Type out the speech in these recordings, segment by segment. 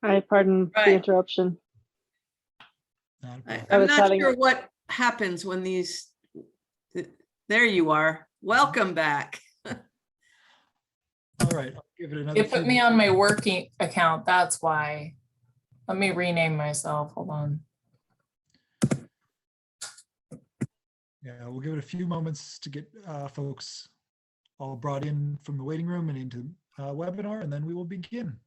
I pardon the Right. interruption. Not a I- problem. I I'm was not having- sure what happens when these, there you are. Welcome back. All right, I'll give it another It put few me on my working account, that's why. Let me rename myself, hold on. Yeah, we'll give it a few moments to get folks all brought in from the waiting room and into webinar, and then we will begin.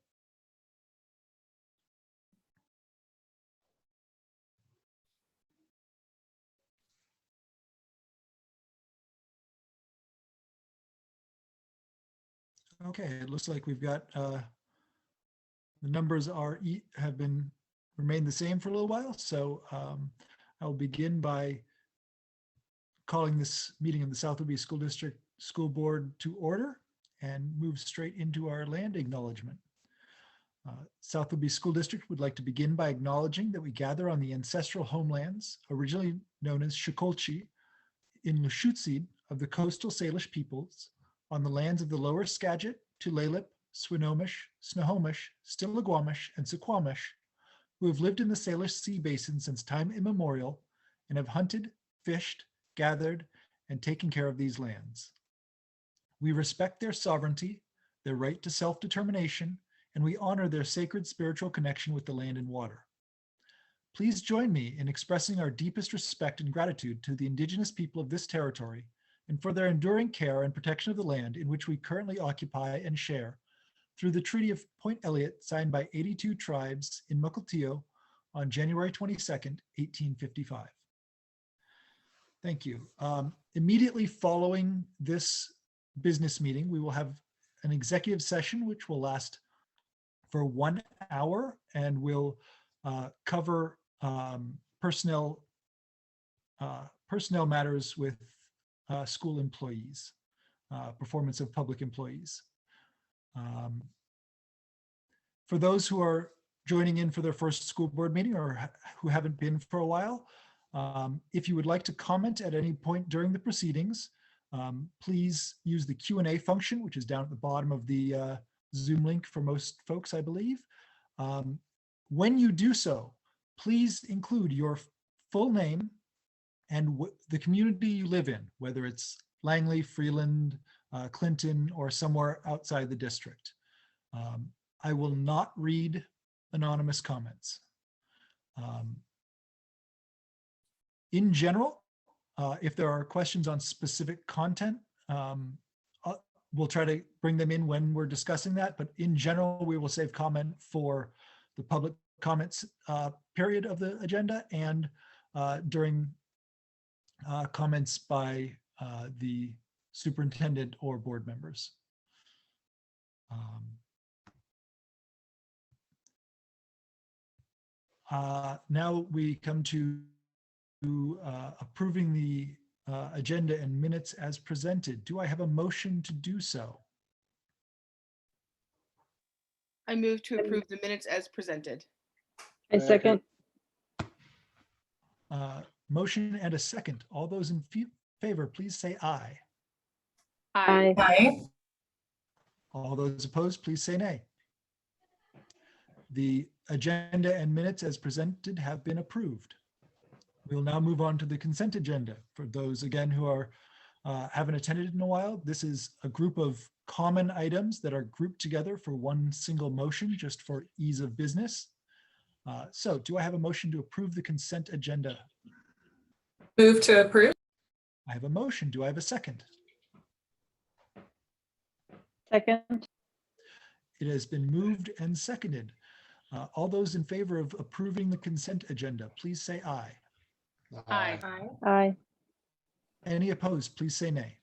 Okay, it looks like we've got the numbers have been remained the same for a little while, so I'll begin by calling this meeting of the South Whidbey School District School Board to order and move straight into our land acknowledgement. South Whidbey School District would like to begin by acknowledging that we gather on the ancestral homelands, originally known as Shekolchi, in Lushootseed of the coastal Salish peoples, on the lands of the Lower Skagit, Tulalip, Swinomish, Snohomish, Stillaguamish, and Suquamish, who have lived in the Salish Sea Basin since time immemorial and have hunted, fished, gathered, and taken care of these lands. We respect their sovereignty, their right to self-determination, and we honor their sacred spiritual connection with the land and water. Please join me in expressing our deepest respect and gratitude to the Indigenous people of this territory and for their enduring care and protection of the land in which we currently occupy and share through the Treaty of Point Elliott signed by 82 tribes in Mukilteo on January 22nd, 1855. Thank you. Immediately following this business meeting, we will have an executive session which will last for 1 hour and will cover personnel matters with school employees, performance of public employees. For those who are joining in for their first school board meeting or who haven't been for a while, if you would like to comment at any point during the proceedings, please use the Q&A function, which is down at the bottom of the Zoom link for most folks, I believe. When you do so, please include your full name and the community you live in, whether it's Langley, Freeland, Clinton, or somewhere outside the district. I will not read anonymous comments. In general, if there are questions on specific content, we'll try to bring them in when we're discussing that, but in general, we will save comment for the public comments period of the agenda and during comments by the superintendent or board members. Now we come to approving the agenda and minutes as presented. Do I have a motion to do so? I move to approve the minutes as presented. I second. Motion and a second. All those in favor, please say aye. Aye. Aye. All those opposed, please say nay. The agenda and minutes as presented have been approved. We will now move on to the consent agenda. For those, again, who are haven't attended in a while, this is a group of common items that are grouped together for one single motion, just for ease of business. So do I have a motion to approve the consent agenda? Move to approve. I have a motion. Do I have a second? Second. It has been moved and seconded. All those in favor of approving the consent agenda, please say aye. Aye. Aye. Any opposed, please say nay.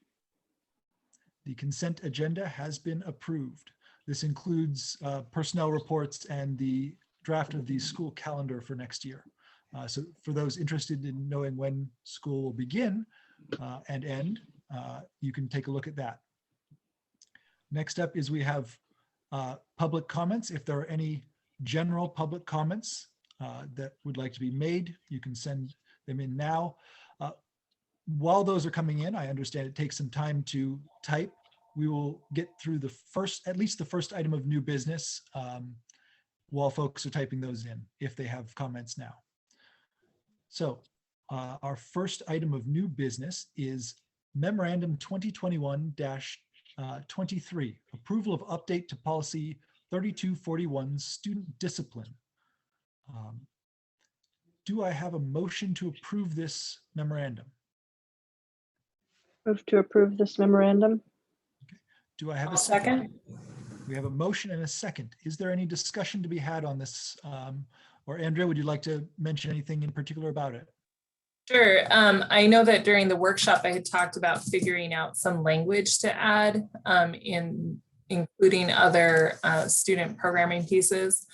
The consent agenda has been approved. This includes personnel reports and the draft of the school calendar for next year. So for those interested in knowing when school will begin and end, you can take a look at that. Next up is we have public comments. If there are any general public comments that would like to be made, you can send them in now. While those are coming in, I understand it takes some time to type. We will get through at least the first item of new business. while folks are typing those in, if they have comments now. So our first item of new business is Memorandum 2021-23, approval of update to policy 3241, student discipline. Do I have a motion to approve this memorandum? Move to approve this memorandum. Do I have I'll a second? second. We have a motion and a second. Is there any discussion to be had on this? Or Andrea, would you like to mention anything in particular about it? Sure. I know that during the workshop, I had talked about figuring out some language to add including other student programming pieces.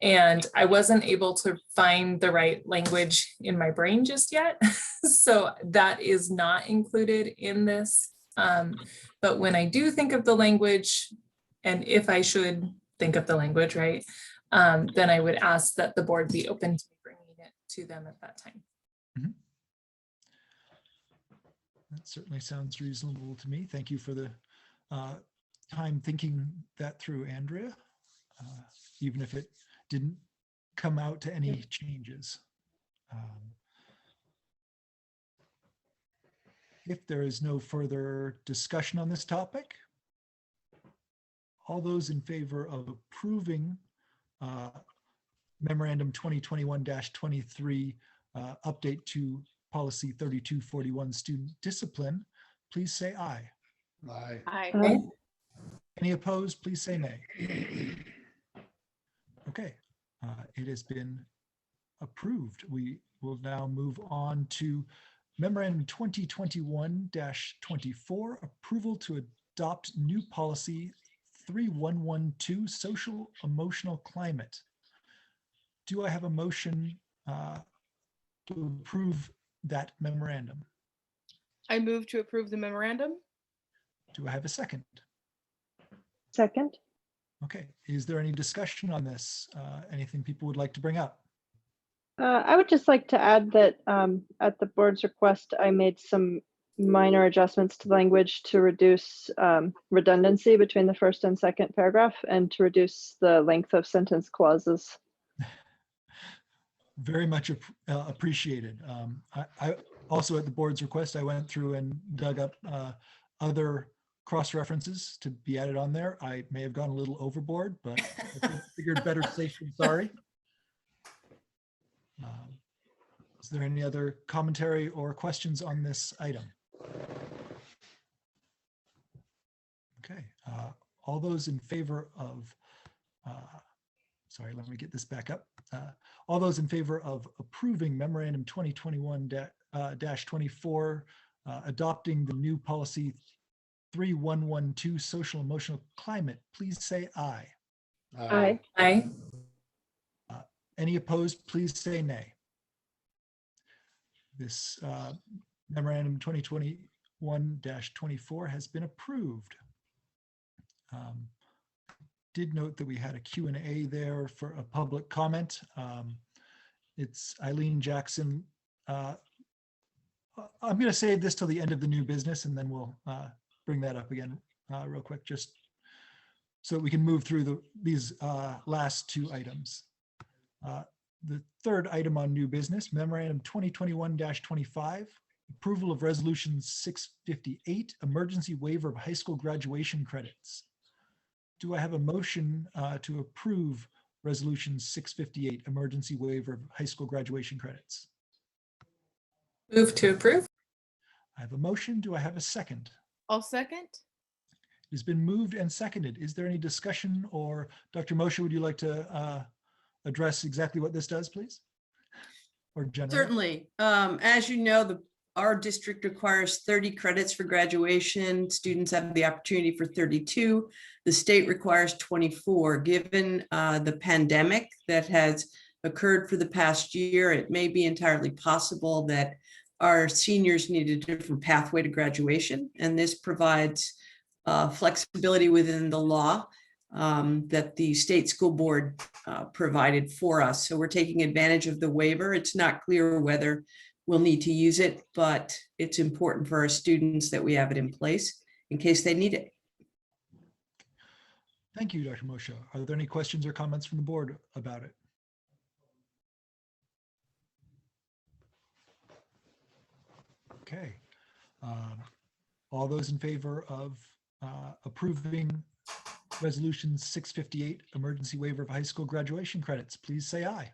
And I wasn't able to find the right language in my brain just yet. So that is not included in this. But when I do think of the language, and if I should think of the language, right, then I would ask that the board be open to bringing it to them at that time. That certainly sounds reasonable to me. Thank you for the time thinking that through, Andrea, even if it didn't come out to any changes. If there is no further discussion on this topic, all those in favor of approving Memorandum 2021-23 update to policy 3241 student discipline, please say aye. Aye. Aye. Aye. Any opposed, please say nay. Okay, it has been approved. We will now move on to Memorandum 2021-24, approval to adopt new policy 3112, social emotional climate. Do I have a motion to approve that memorandum? I move to approve the memorandum. Do I have a second? Second. Okay, is there any discussion on this? Anything people would like to bring up? I would just like to add that at the board's request, I made some minor adjustments to language to reduce redundancy between the first and second paragraph and to reduce the length of sentence clauses. Very much appreciated. I also, at the board's request, I went through and dug up other cross references to be added on there. I may have gone a little overboard, but I figured better safe than sorry. Is there any other commentary or questions on this item? Okay, all those in favor of, sorry, let me get this back up. All those in favor of approving Memorandum 2021-24, adopting the new policy 3112, social emotional climate, please say aye. Aye. Aye. Any opposed, please say nay. This Memorandum 2021-24 has been approved. Did note that we had a Q&A there for a public comment. It's Eileen Jackson. I'm going to save this till the end of the new business and then we'll bring that up again real quick, just so that we can move through these last two items. The third item on new business, Memorandum 2021-25, approval of Resolution 658, emergency waiver of high school graduation credits. Do I have a motion to approve Resolution 658, emergency waiver of high school graduation credits? Move to approve. I have a motion. Do I have a second? I'll second. It has been moved and seconded. Is there any discussion, or Dr. Moshe, would you like to address exactly what this does, please? Or generally? Certainly. As you know, our district requires 30 credits for graduation. Students have the opportunity for 32. The state requires 24. Given the pandemic that has occurred for the past year, it may be entirely possible that our seniors need a different pathway to graduation, and this provides flexibility within the law that the state school board provided for us. So we're taking advantage of the waiver. It's not clear whether we'll need to use it, but it's important for our students that we have it in place in case they need it. Thank you, Dr. Moshe. Are there any questions or comments from the board about it? Okay. All those in favor of approving Resolution 658, emergency waiver of high school graduation credits, please say aye.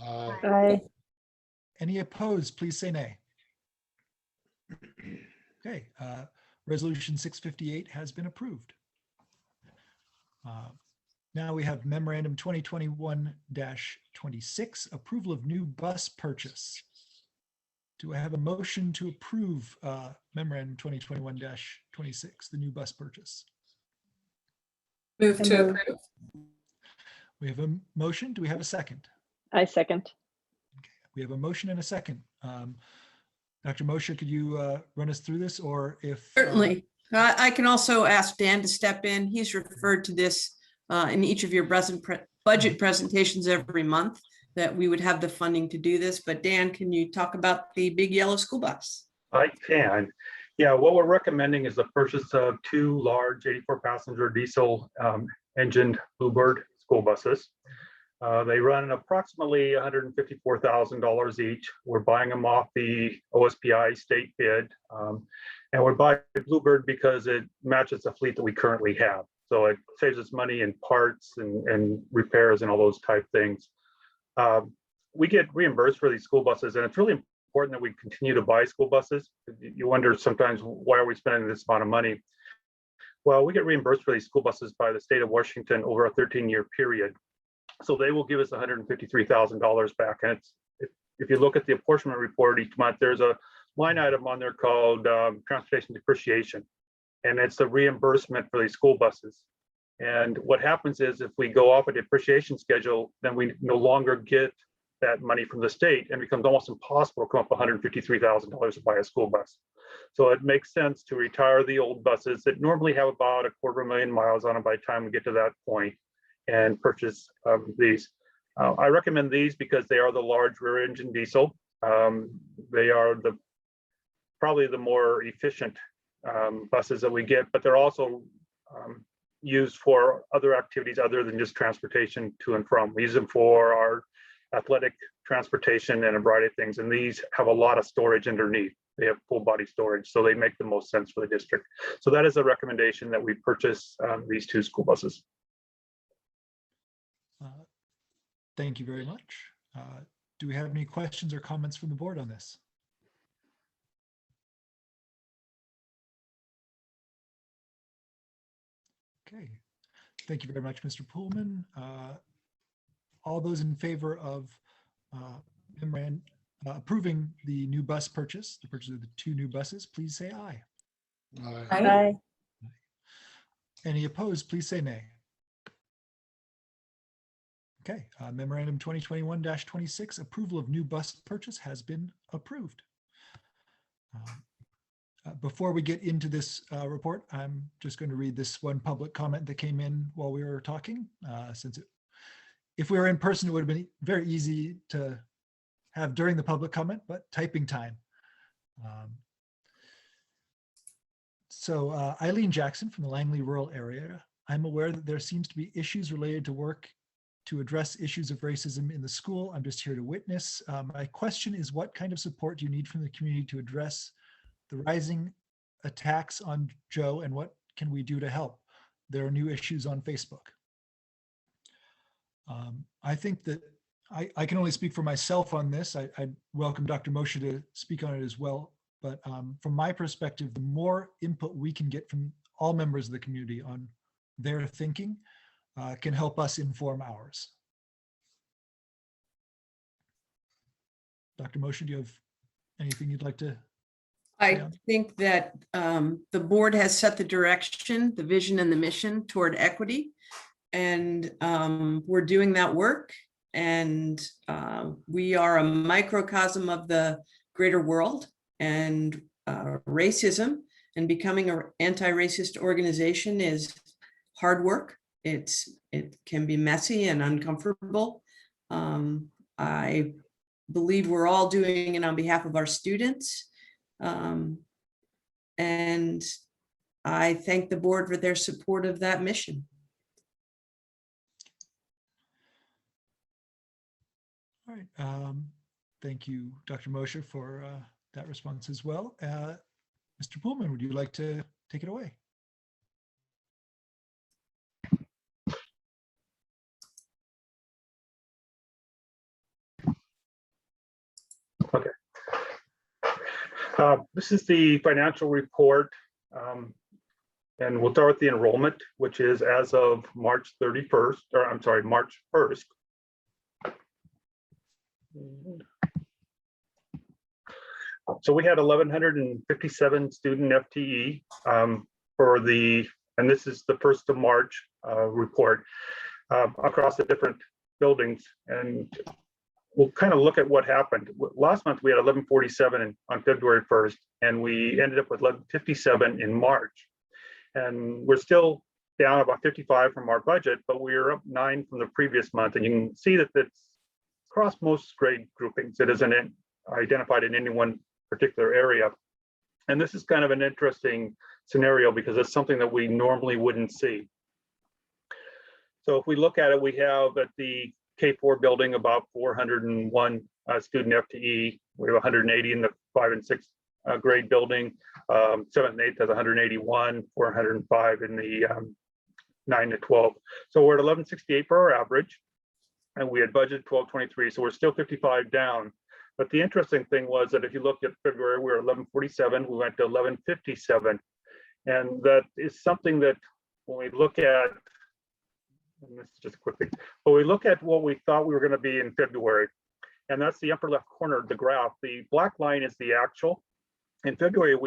Aye. Any opposed, please say nay. Okay, Resolution 658 has been approved. Now we have Memorandum 2021-26, approval of new bus purchase. Do I have a motion to approve Memorandum 2021-26, the new bus purchase? Move I to move. approve. We have a motion. Do we have a second? I second. We have a motion and a second. Dr. Moshe, could you run us through this, or if Certainly. I can also ask Dan to step in. He's referred to this in each of your budget presentations every month, that we would have the funding to do this. But Dan, can you talk about the big yellow school bus? I can. Yeah, what we're recommending is the purchase of 2 large 84-passenger diesel engined Bluebird school buses. They run approximately $154,000 each. We're buying them off the OSPI state bid. And we're buying Bluebird because it matches the fleet that we currently have. So it saves us money in parts and repairs and all those type things. We get reimbursed for these school buses, and it's really important that we continue to buy school buses. You wonder sometimes, why are we spending this amount of money? Well, we get reimbursed for these school buses by the state of Washington over a 13-year period. So they will give us $153,000 back. And if you look at the apportionment report each month, there's a line item on there called transportation depreciation. And it's the reimbursement for these school buses. And what happens is, if we go off a depreciation schedule, then we no longer get that money from the state, and it becomes almost impossible to come up with $153,000 to buy a school bus. So it makes sense to retire the old buses that normally have about 250,000 miles on them by the time we get to that point, and purchase these. I recommend these because they are the large rear engine diesel. They are probably the more efficient buses that we get, but they're also used for other activities other than just transportation to and from. We use them for our athletic transportation and a variety of things, and these have a lot of storage underneath. They have full body storage, so they make the most sense for the district. So that is a recommendation, that we purchase these 2 school buses. Thank you very much. Do we have any questions or comments from the board on this? Okay, thank you very much, Mr. Pullman. All those in favor of approving the new bus purchase, the purchase of the 2 new buses, please say aye. Aye. Any opposed, please say nay. Okay, Memorandum 2021-26, approval of new bus purchase has been approved. Before we get into this report, I'm just going to read this one public comment that came in while we were talking. If we were in person, it would have been very easy to have during the public comment, but typing time. So Eileen Jackson from the Langley rural area. I'm aware that there seems to be issues related to work to address issues of racism in the school. I'm just here to witness. My question is, what kind of support do you need from the community to address the rising attacks on Joe, and what can we do to help? There are new issues on Facebook. I think that I can only speak for myself on this. I welcome Dr. Moshe to speak on it as well. But from my perspective, the more input we can get from all members of the community on their thinking can help us inform ours. Dr. Moshe, do you have anything you'd like to? I think that the board has set the direction, the vision and the mission toward equity. And we're doing that work. And we are a microcosm of the greater world, and racism and becoming an anti-racist organization is hard work. It can be messy and uncomfortable. I believe we're all doing it on behalf of our students. And I thank the board for their support of that mission. All right. Thank you, Dr. Mosher, for that response as well. Mr. Pullman, would you like to take it away? Okay. This is the financial report. And we'll start with the enrollment, which is as of March 31st, or I'm sorry, March 1st. So we had 1,157 student FTE for the, and this is the 1st of March report across the different buildings. And we'll kind of look at what happened. Last month, we had 1,147 on February 1st, and we ended up with 1,157 in March. And we're still down about 55 from our budget, but we are up 9 from the previous month. And you can see that it's across most grade groupings. It isn't identified in any one particular area. And this is kind of an interesting scenario because it's something that we normally wouldn't see. So if we look at it, we have at the K4 building about 401 student FTE. We have 180 in the 5 and 6 grade building. 7th and 8th has 181, 405 in the 9 to 12. So we're at 1168 for our average, and we had budgeted 1223. So we're still 55 down. But the interesting thing was that if you looked at February, we were 1147, we went to 1157. And that is something that when we look at, and this is just quickly, but we look at what we thought we were going to be in February, and that's the upper left corner of the graph. The black line is the actual. In February,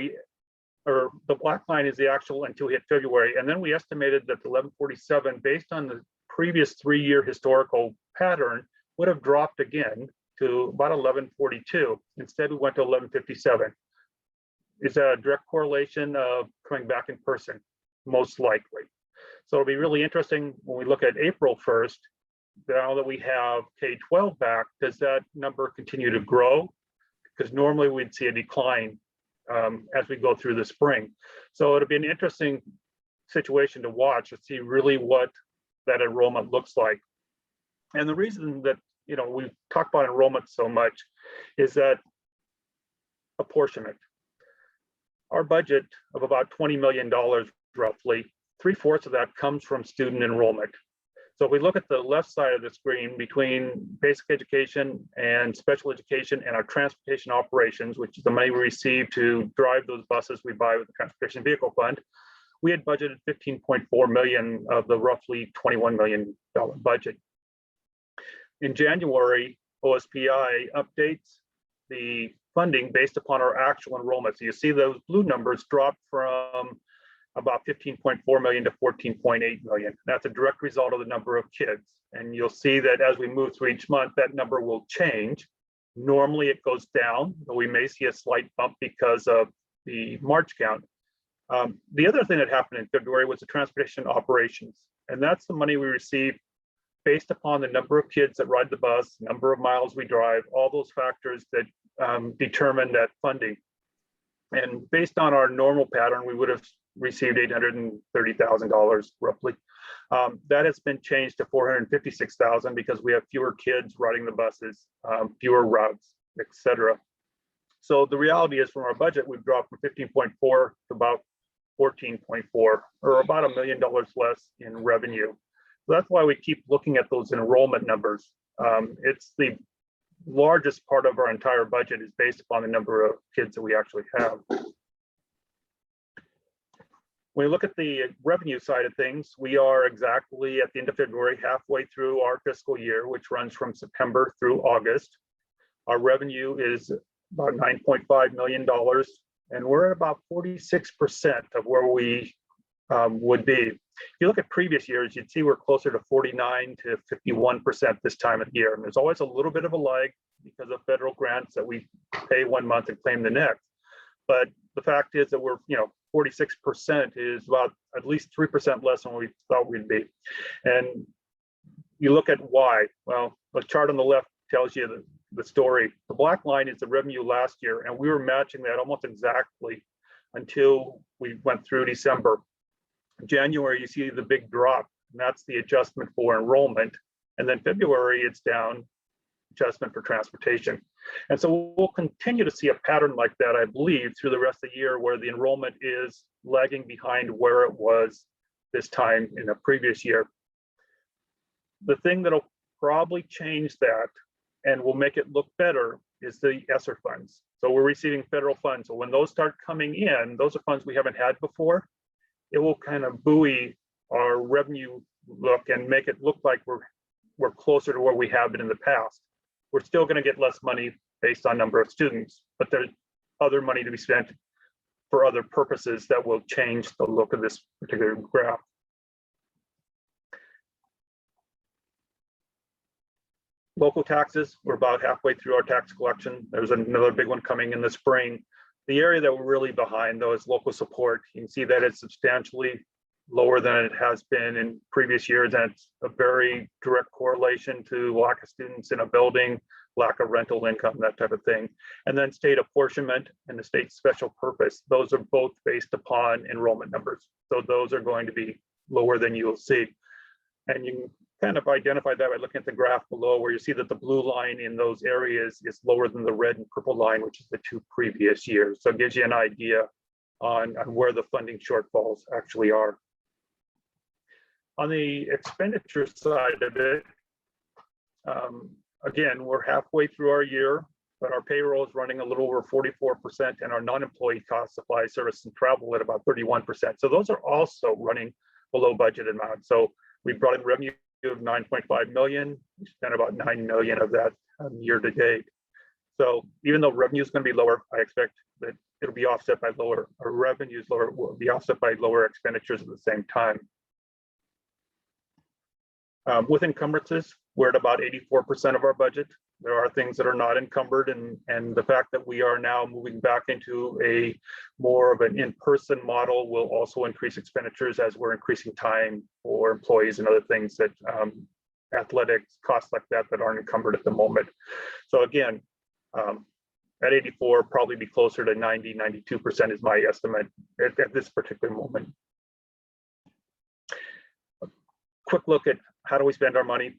the black line is the actual until we hit February. And then we estimated that the 1147, based on the previous 3-year historical pattern, would have dropped again to about 1142. Instead, we went to 1157. Is that a direct correlation of coming back in person? Most likely. So it'll be really interesting when we look at April 1st, now that we have K-12 back, does that number continue to grow? Because normally we'd see a decline as we go through the spring. So it'll be an interesting situation to watch to see really what that enrollment looks like. And the reason that, you know, we've talked about enrollment so much is that apportionment. Our budget of about $20 million, roughly, 3/4 of that comes from student enrollment. So if we look at the left side of the screen between basic education and special education and our transportation operations, which is the money we receive to drive those buses we buy with the Transportation Vehicle Fund, we had budgeted $15.4 million of the roughly $21 million budget. In January, OSPI updates the funding based upon our actual enrollment. So you see those blue numbers drop from about 15.4 million to 14.8 million. That's a direct result of the number of kids. And you'll see that as we move through each month, that number will change. Normally it goes down, but we may see a slight bump because of the March count. The other thing that happened in February was the transportation operations. And that's the money we receive based upon the number of kids that ride the bus, number of miles we drive, all those factors that determine that funding. And based on our normal pattern, we would have received $830,000 roughly. That has been changed to $456,000 because we have fewer kids riding the buses, fewer routes, etc. So the reality is from our budget, we've dropped from 15.4 to about 14.4, or about $1 million less in revenue. So that's why we keep looking at those enrollment numbers. It's the largest part of our entire budget is based upon the number of kids that we actually have. When we look at the revenue side of things, we are exactly at the end of February, halfway through our fiscal year, which runs from September through August. Our revenue is about $9.5 million, and we're at about 46% of where we would be. If you look at previous years, you'd see we're closer to 49 to 51% this time of the year. And there's always a little bit of a lag because of federal grants that we pay one month and claim the next. But the fact is that we're, 46% is about at least 3% less than we thought we'd be. And you look at why. Well, the chart on the left tells you the story. The black line is the revenue last year, and we were matching that almost exactly until we went through December. January, you see the big drop, and that's the adjustment for enrollment. And then February, it's down adjustment for transportation. And so we'll continue to see a pattern like that, I believe, through the rest of the year, where the enrollment is lagging behind where it was this time in the previous year. The thing that'll probably change that and will make it look better is the ESSER funds. So we're receiving federal funds. So when those start coming in, those are funds we haven't had before. It will kind of buoy our revenue look and make it look like we're closer to where we have been in the past. We're still going to get less money based on number of students, but there's other money to be spent for other purposes that will change the look of this particular graph. Local taxes, we're about halfway through our tax collection. There's another big one coming in the spring. The area that we're really behind, though, is local support. You can see that it's substantially lower than it has been in previous years, and it's a very direct correlation to lack of students in a building, lack of rental income, that type of thing. And then state apportionment and the state special purpose, those are both based upon enrollment numbers. So those are going to be lower than you will see. And you can kind of identify that by looking at the graph below, where you see that the blue line in those areas is lower than the red and purple line, which is the 2 previous years. So it gives you an idea on where the funding shortfalls actually are. On the expenditure side of it, again, we're halfway through our year, but our payroll is running a little over 44%, and our non-employee costs, supply, service, and travel at about 31%. So those are also running below budget amount. So we brought in revenue of 9.5 million. We spent about 9 million of that year to date. So even though revenue is going to be lower, I expect that it'll be offset by lower, or revenues lower will be offset by lower expenditures at the same time. With encumbrances, we're at about 84% of our budget. There are things that are not encumbered, and the fact that we are now moving back into a more of an in-person model will also increase expenditures as we're increasing time for employees and other things that athletics, costs like that aren't encumbered at the moment. So again, at 84, probably be closer to 90, 92% is my estimate at this particular moment. A quick look at how do we spend our money.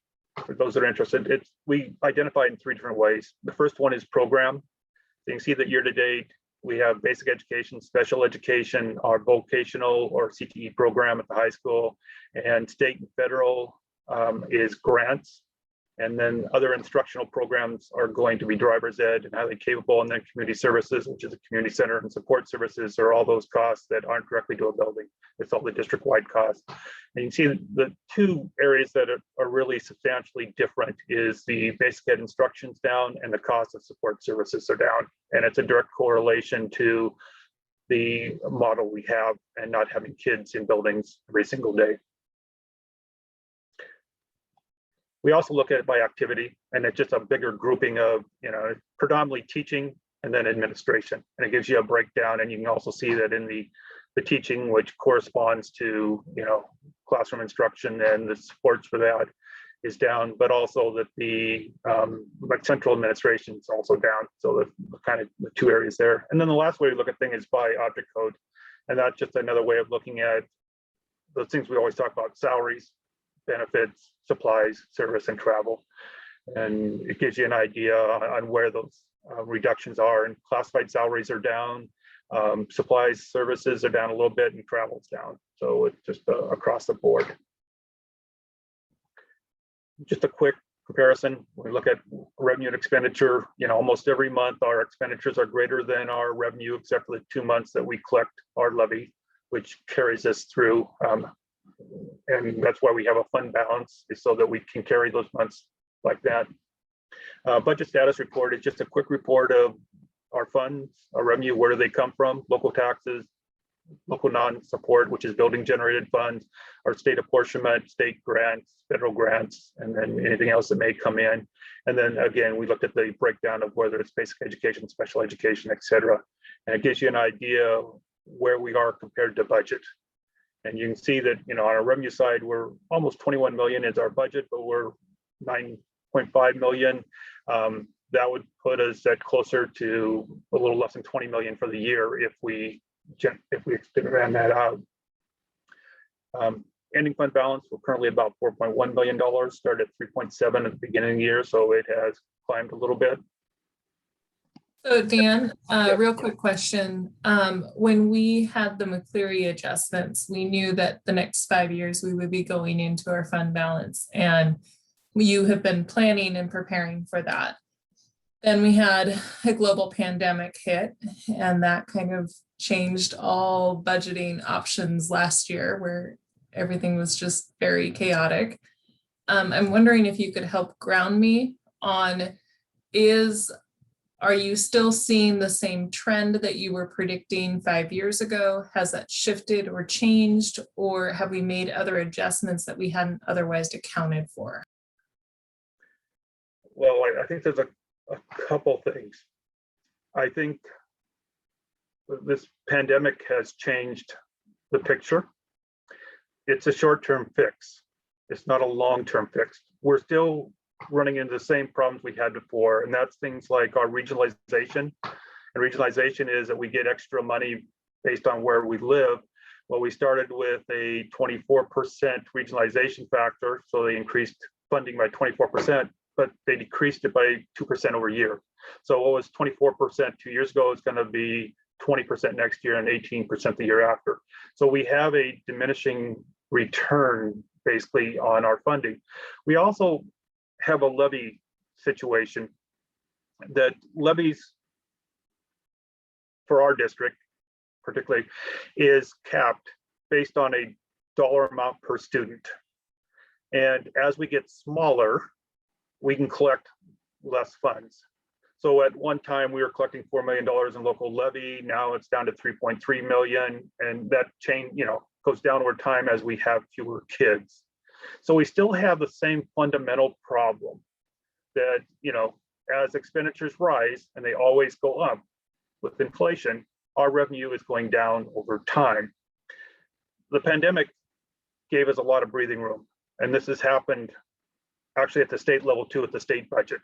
For those that are interested, we identify it in 3 different ways. The first one is program. So you can see that year to date, we have basic education, special education, our vocational or CTE program at the high school, and state and federal is grants. And then other instructional programs are going to be driver's ed and highly capable, and then community services, which is a community center, and support services are all those costs that aren't directly to a building. It's all the district-wide costs. And you can see the 2 areas that are really substantially different is the basic ed instructions down and the cost of support services are down. And it's a direct correlation to the model we have and not having kids in buildings every single day. We also look at it by activity, and it's just a bigger grouping of, predominantly teaching and then administration. And it gives you a breakdown, and you can also see that in the teaching, which corresponds to, classroom instruction, and the supports for that is down, but also that the like central administration is also down. So the kind of the 2 areas there. And then the last way to look at things is by object code. And that's just another way of looking at those things we always talk about: salaries, benefits, supplies, service, and travel. And it gives you an idea on where those reductions are. And classified salaries are down, supplies, services are down a little bit, and travel's down. So it's just across the board. Just a quick comparison. When we look at revenue and expenditure, almost every month our expenditures are greater than our revenue, except for the 2 months that we collect our levy, which carries us through. And that's why we have a fund balance, is so that we can carry those months like that. Budget status report is just a quick report of our funds, our revenue, where do they come from? Local taxes, local non-support, which is building generated funds, our state apportionment, state grants, federal grants, and then anything else that may come in. And then again, we looked at the breakdown of whether it's basic education, special education, et cetera. And it gives you an idea where we are compared to budget. And you can see that, on our revenue side, we're almost 21 million is our budget, but we're 9.5 million. That would put us at closer to a little less than 20 million for the year if we ran that out. ending fund balance, we're currently about $4.1 million, started at 3.7 at the beginning of the year, so it has climbed a little bit. So Dan, real quick question. When we had the McCleary adjustments, we knew that the next 5 years we would be going into our fund balance, and you have been planning and preparing for that. Then we had a global pandemic hit, and that kind of changed all budgeting options last year, where everything was just very chaotic. I'm wondering if you could help ground me on, are you still seeing the same trend that you were predicting 5 years ago? Has that shifted or changed, or have we made other adjustments that we hadn't otherwise accounted for? Well, I think there's a couple things. I think this pandemic has changed the picture. It's a short-term fix. It's not a long-term fix. We're still running into the same problems we had before, and that's things like our regionalization. And regionalization is that we get extra money based on where we live. Well, we started with a 24% regionalization factor, so they increased funding by 24%, but they decreased it by 2% over a year. So what was 24% 2 years ago is going to be 20% next year and 18% the year after. So we have a diminishing return basically on our funding. We also have a levy situation that levies for our district particularly is capped based on a dollar amount per student. And as we get smaller, we can collect less funds. So at one time we were collecting $4 million in local levy. Now it's down to 3.3 million. And that change, goes down over time as we have fewer kids. So we still have the same fundamental problem that, as expenditures rise, and they always go up with inflation, our revenue is going down over time. The pandemic gave us a lot of breathing room. And this has happened actually at the state level too, at the state budget.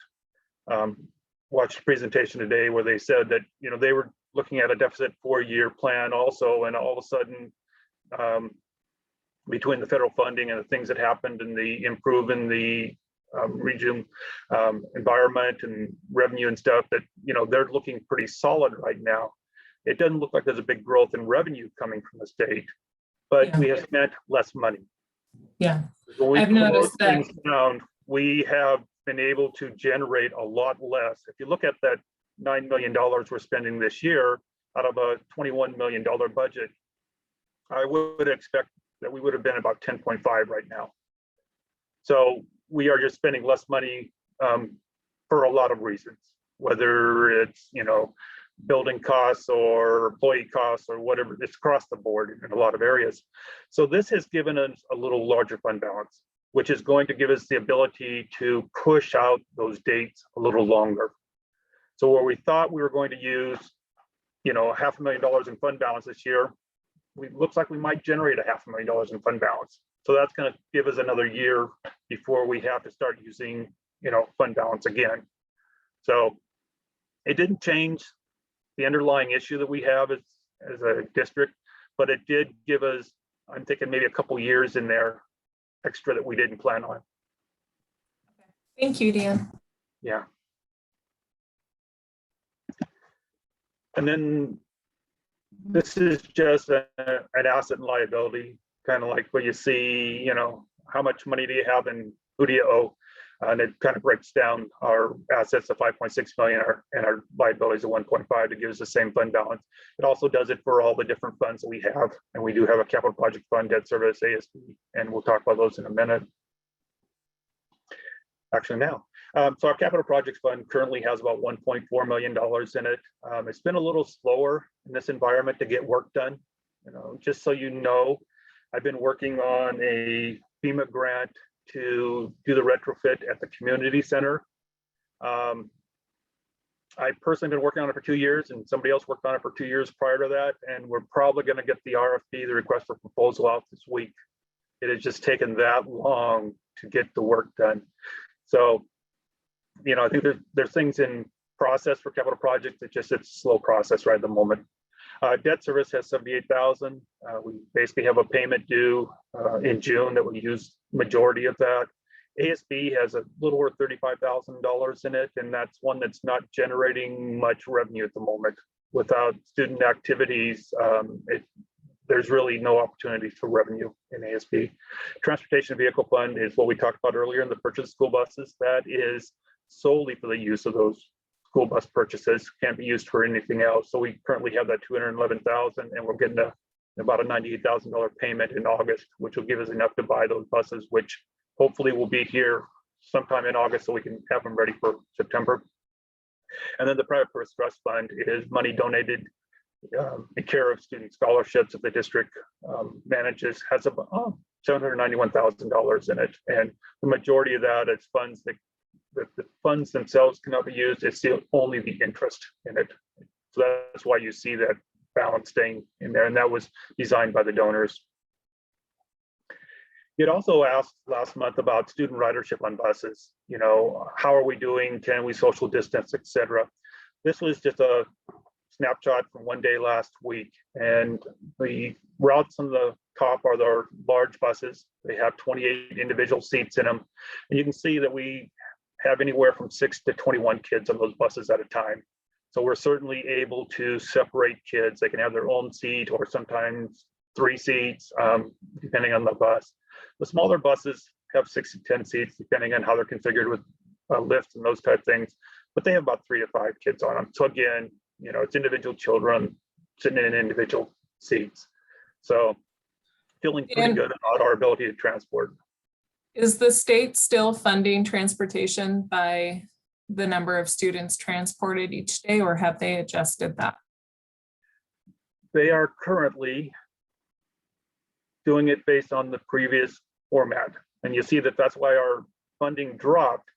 Watched a presentation today where they said that, they were looking at a deficit 4-year plan also, and all of a sudden, between the federal funding and the things that happened and the improving the region environment and revenue and stuff, that they're looking pretty solid right now. It doesn't look like there's a big growth in revenue coming from the state, but we have spent less money. Yeah, I've noticed that. Down, we have been able to generate a lot less. If you look at that $9 million we're spending this year out of a $21 million budget, I would expect that we would have been about 10.5 right now. So we are just spending less money for a lot of reasons, whether it's, building costs or employee costs or whatever. It's across the board in a lot of areas. So this has given us a little larger fund balance, which is going to give us the ability to push out those dates a little longer. So where we thought we were going to use, $500,000 in fund balance this year, looks like we might generate $500,000 in fund balance. So that's going to give us another year before we have to start using, fund balance again. So it didn't change the underlying issue that we have as a district, but it did give us, I'm thinking maybe a couple years in there extra that we didn't plan on. Thank you, Dan. Yeah. And then this is just an asset and liability, kind of like what you see, how much money do you have and who do you owe? And it kind of breaks down our assets of 5.6 million and our liabilities of 1.5 to give us the same fund balance. It also does it for all the different funds that we have. And we do have a capital project fund, debt service, ASB, and we'll talk about those in a minute. Actually now. So our capital projects fund currently has about $1.4 million in it. It's been a little slower in this environment to get work done. Just so you know, I've been working on a FEMA grant to do the retrofit at the community center. I personally been working on it for 2 years, and somebody else worked on it for 2 years prior to that. And we're probably going to get the RFP, the request for proposal, out this week. It has just taken that long to get the work done. So, I think there's things in process for capital projects. It's a slow process right at the moment. Debt service has 78,000. We basically have a payment due in June that we use majority of that. ASB has a little over $35,000 in it, and that's one that's not generating much revenue at the moment. Without student activities, there's really no opportunity for revenue in ASB. Transportation Vehicle Fund is what we talked about earlier in the purchase of school buses. That is solely for the use of those school bus purchases, can't be used for anything else. So we currently have that 211,000, and we're getting about a $98,000 payment in August, which will give us enough to buy those buses, which hopefully will be here sometime in August so we can have them ready for September. And then the Private Purse Trust Fund is money donated in care of student scholarships that the district manages, has about $791,000 in it. And the majority of that is funds that the funds themselves cannot be used. It's only the interest in it. So that's why you see that balance staying in there. And that was designed by the donors. It also asked last month about student ridership on buses. You know, how are we doing? Can we social distance, et cetera? This was just a snapshot from one day last week. And the routes on the top are the large buses. They have 28 individual seats in them. And you can see that we have anywhere from 6 to 21 kids on those buses at a time. So we're certainly able to separate kids. They can have their own seat or sometimes 3 seats, depending on the bus. The smaller buses have 6 to 10 seats, depending on how they're configured with lifts and those type of things. But they have about 3 to 5 kids on them. So again, you know, it's individual children sitting in individual seats. So feeling pretty good about our ability to transport. Is the state still funding transportation by the number of students transported each day, or have they adjusted that? They are currently doing it based on the previous format. And you see that that's why our funding dropped.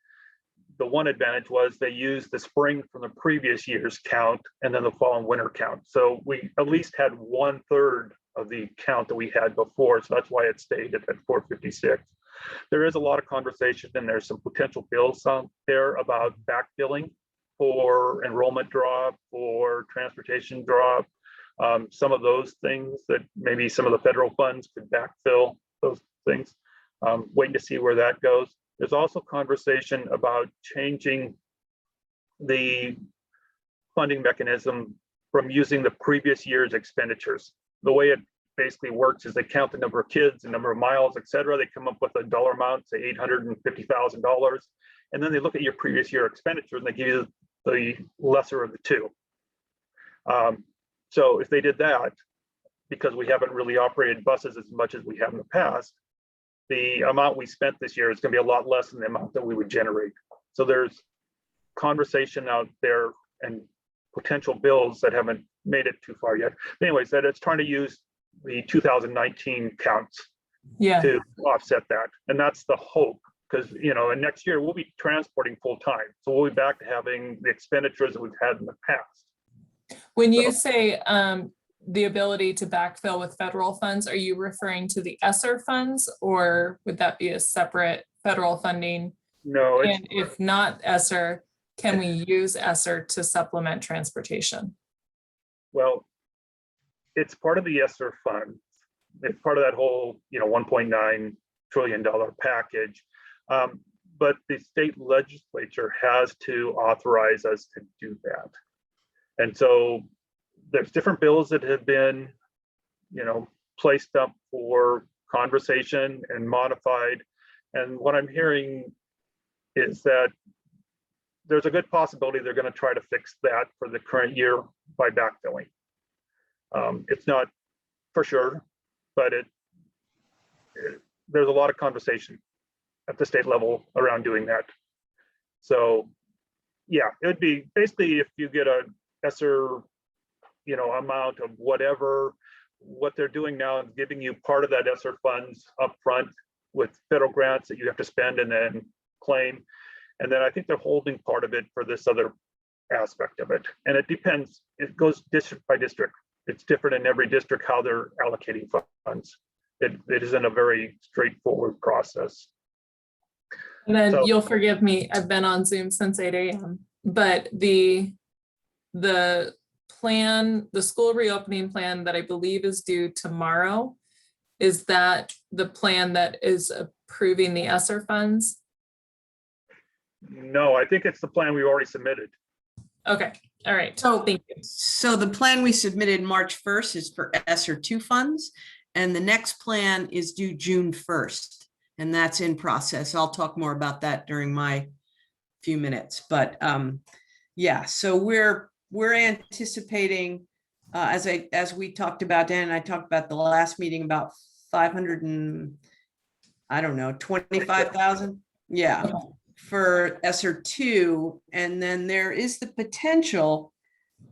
The one advantage was they used the spring from the previous year's count and then the fall and winter count. So we at least had 1/3 of the count that we had before. So that's why it stayed at that 456. There is a lot of conversation and there's some potential bills out there about backfilling for enrollment drop or transportation drop. Some of those things that maybe some of the federal funds could backfill those things. Waiting to see where that goes. There's also conversation about changing the funding mechanism from using the previous year's expenditures. The way it basically works is they count the number of kids, the number of miles, et cetera. They come up with a dollar amount, say $850,000. And then they look at your previous year expenditures and they give you the lesser of the two. So if they did that, because we haven't really operated buses as much as we have in the past, the amount we spent this year is going to be a lot less than the amount that we would generate. So there's conversation out there and potential bills that haven't made it too far yet. But anyways, that it's trying to use the 2019 counts to offset that. And that's the hope, because, you know, and next year we'll be transporting full time. So we'll be back to having the expenditures that we've had in the past. When you say the ability to backfill with federal funds, are you referring to the ESSER funds, or would that be a separate federal funding? No. And if not ESSER, can we use ESSER to supplement transportation? Well, it's part of the ESSER fund. It's part of that whole, you know, $1.9 trillion package. But the state legislature has to authorize us to do that. And so there's different bills that have been, you know, placed up for conversation and modified. And what I'm hearing is that there's a good possibility they're going to try to fix that for the current year by backfilling. It's not for sure, but there's a lot of conversation at the state level around doing that. So yeah, it would be basically if you get a ESSER, you know, amount of whatever, what they're doing now is giving you part of that ESSER funds up front with federal grants that you have to spend and then claim. And then I think they're holding part of it for this other aspect of it. And it depends, it goes district by district. It's different in every district how they're allocating funds. It isn't a very straightforward process. And then So- you'll forgive me, I've been on Zoom since 8 a.m. But the plan, the school reopening plan that I believe is due tomorrow, is that the plan that is approving the ESSER funds? No, I think it's the plan we already submitted. Okay, all right, So- thank you. So the plan we submitted March 1st is for ESSER 2 funds, and the next plan is due June 1st, and that's in process. I'll talk more about that during my few minutes, but yeah, so we're anticipating, as we talked about, Dan and I talked about the last meeting, about 500 and, I don't know, 25,000? Yeah, for ESSER 2, and then there is the potential,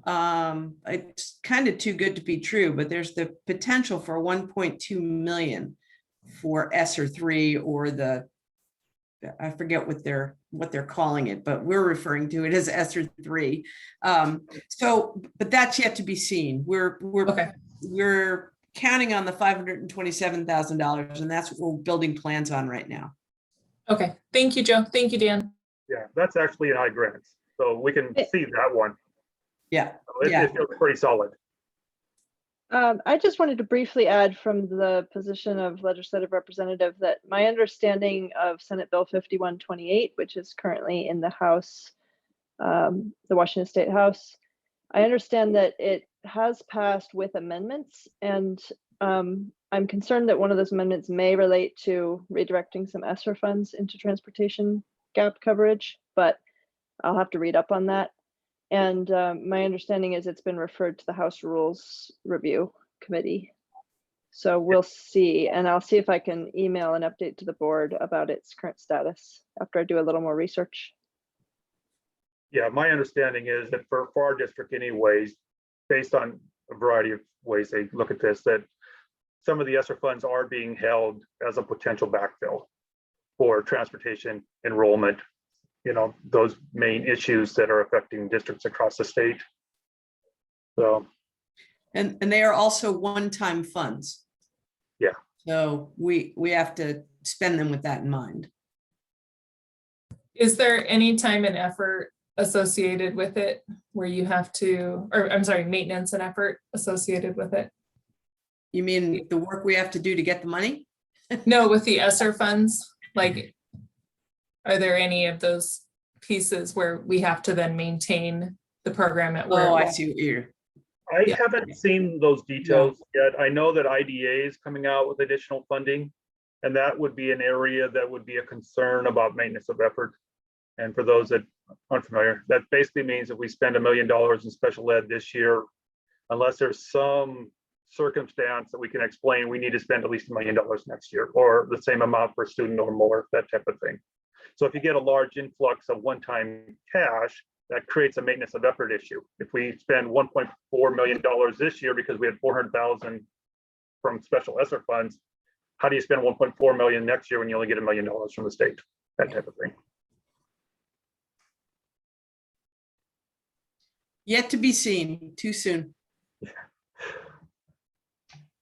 it's kind of too good to be true, but there's the potential for 1.2 million for ESSER 3, or I forget what they're calling it, but we're referring to it as ESSER 3. So, but that's yet to be seen. Okay, We're counting on the $527,000, and that's what we're building plans on right now. okay, thank you, Joe. Thank you, Dan. Yeah, that's actually an high grant. So we can see that one. Yeah, It feels pretty solid. I just wanted to briefly add from the position of legislative representative that my understanding of Senate Bill 5128, which is currently in the House, the Washington State House, I understand that it has passed with amendments, and I'm concerned that one of those amendments may relate to redirecting some ESSER funds into transportation gap coverage, but I'll have to read up on that. And my understanding is it's been referred to the House Rules Review Committee. So we'll see, and I'll see if I can email an update to the board about its current status after I do a little more research. Yeah, my understanding is that for our district anyways, based on a variety of ways they look at this, that some of the ESSER funds are being held as a potential backfill for transportation enrollment, those main issues that are affecting districts across the state. So. and they are also one-time funds. Yeah. So we have to spend them with that in mind. Is there any time and effort associated with it where you have to, or I'm sorry, maintenance and effort associated with it? You mean the work we have to do to get the money? No, with the ESSER funds, like, are there any of those pieces where we have to then maintain the program at where? Oh, it I was? see what you're, I Yeah. haven't seen those details yet. I know that IDA is coming out with additional funding, and that would be an area that would be a concern about maintenance of effort. And for those that aren't familiar, that basically means if we spend $1 million in special ed this year, unless there's some circumstance that we can explain, we need to spend at least $1 million next year, or the same amount per student or more, that type of thing. So if you get a large influx of one-time cash, that creates a maintenance of effort issue. If we spend $1.4 million this year because we had 400,000 from special ESSER funds, how do you spend 1.4 million next year when you only get $1 million from the state? That type of thing. yet to be seen, too soon.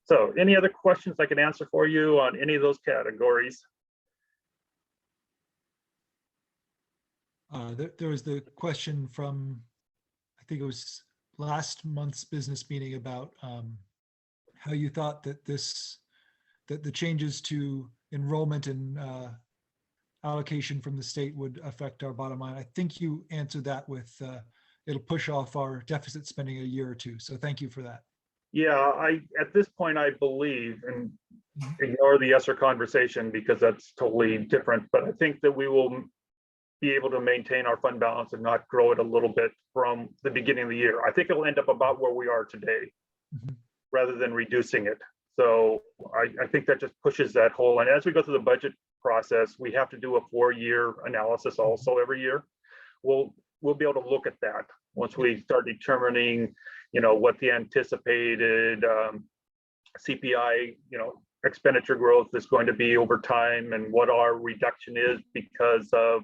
So any other questions I can answer for you on any of those categories? There was the question from, I think it was last month's business meeting about how you thought that that the changes to enrollment and allocation from the state would affect our bottom line. I think you answered that with it'll push off our deficit spending a year or two. So thank you for that. Yeah, at this point, I believe, and ignore the ESSER conversation because that's totally different, but I think that we will be able to maintain our fund balance and not grow it a little bit from the beginning of the year. I think it'll end up about where we are today, rather than reducing it. So I think that just pushes that hole. And as we go through the budget process, we have to do a 4-year analysis also every year. We'll be able to look at that once we start determining, what the anticipated CPI, expenditure growth is going to be over time, and what our reduction is because of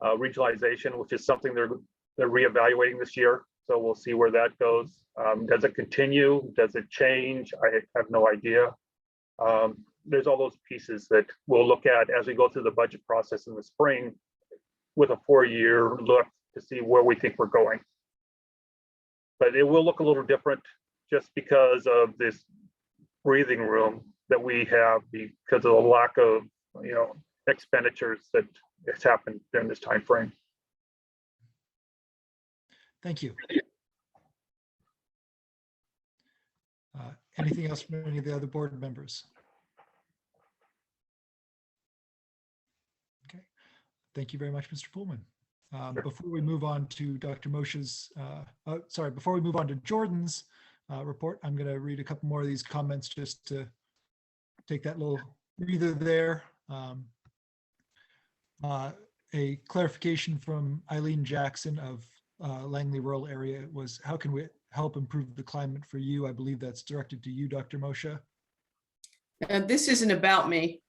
regionalization, which is something they're reevaluating this year. So we'll see where that goes. Does it continue? Does it change? I have no idea. There's all those pieces that we'll look at as we go through the budget process in the spring with a 4-year look to see where we think we're going. but it will look a little different just because of this breathing room that we have because of the lack of, expenditures that has happened during this time frame. Thank you. Anything else from any of the other board members? Okay, thank you very much, Mr. Pullman. Before we move on to Dr. Moshe's, before we move on to Jordan's report, I'm going to read a couple more of these comments just to take that little breather there. A clarification from Eileen Jackson of Langley Rural Area was, how can we help improve the climate for you? I believe that's directed to you, Dr. Moshe. This isn't about me.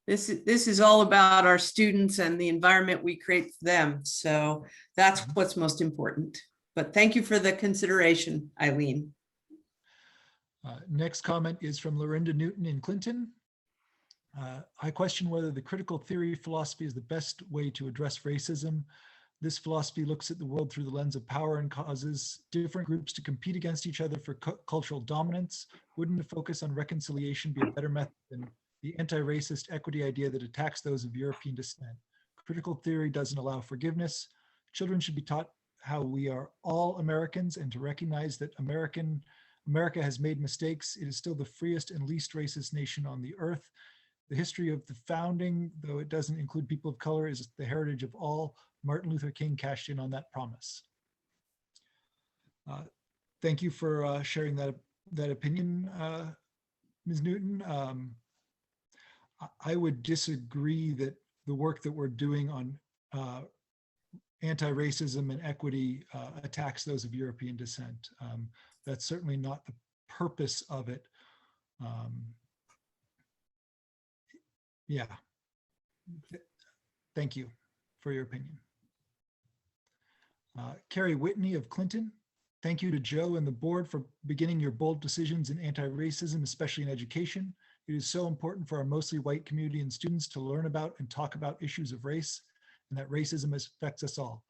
This is all about our students and the environment we create for them. So that's what's most important. But thank you for the consideration, Eileen. Next comment is from Lorinda Newton in Clinton. I question whether the critical theory philosophy is the best way to address racism. This philosophy looks at the world through the lens of power and causes different groups to compete against each other for cultural dominance. Wouldn't a focus on reconciliation be a better method than the anti-racist equity idea that attacks those of European descent? Critical theory doesn't allow forgiveness. Children should be taught how we are all Americans and to recognize that America has made mistakes. It is still the freest and least racist nation on the earth. The history of the founding, though it doesn't include people of color, is the heritage of all. Martin Luther King cashed in on that promise. Thank you for sharing that opinion, Ms. Newton. I would disagree that the work that we're doing on anti-racism and equity attacks those of European descent. That's certainly not the purpose of it. Yeah. Thank you for your opinion. Carrie Whitney of Clinton. Thank you to Joe and the board for beginning your bold decisions in anti-racism, especially in education. It is so important for our mostly white community and students to learn about and talk about issues of race and that racism affects us all.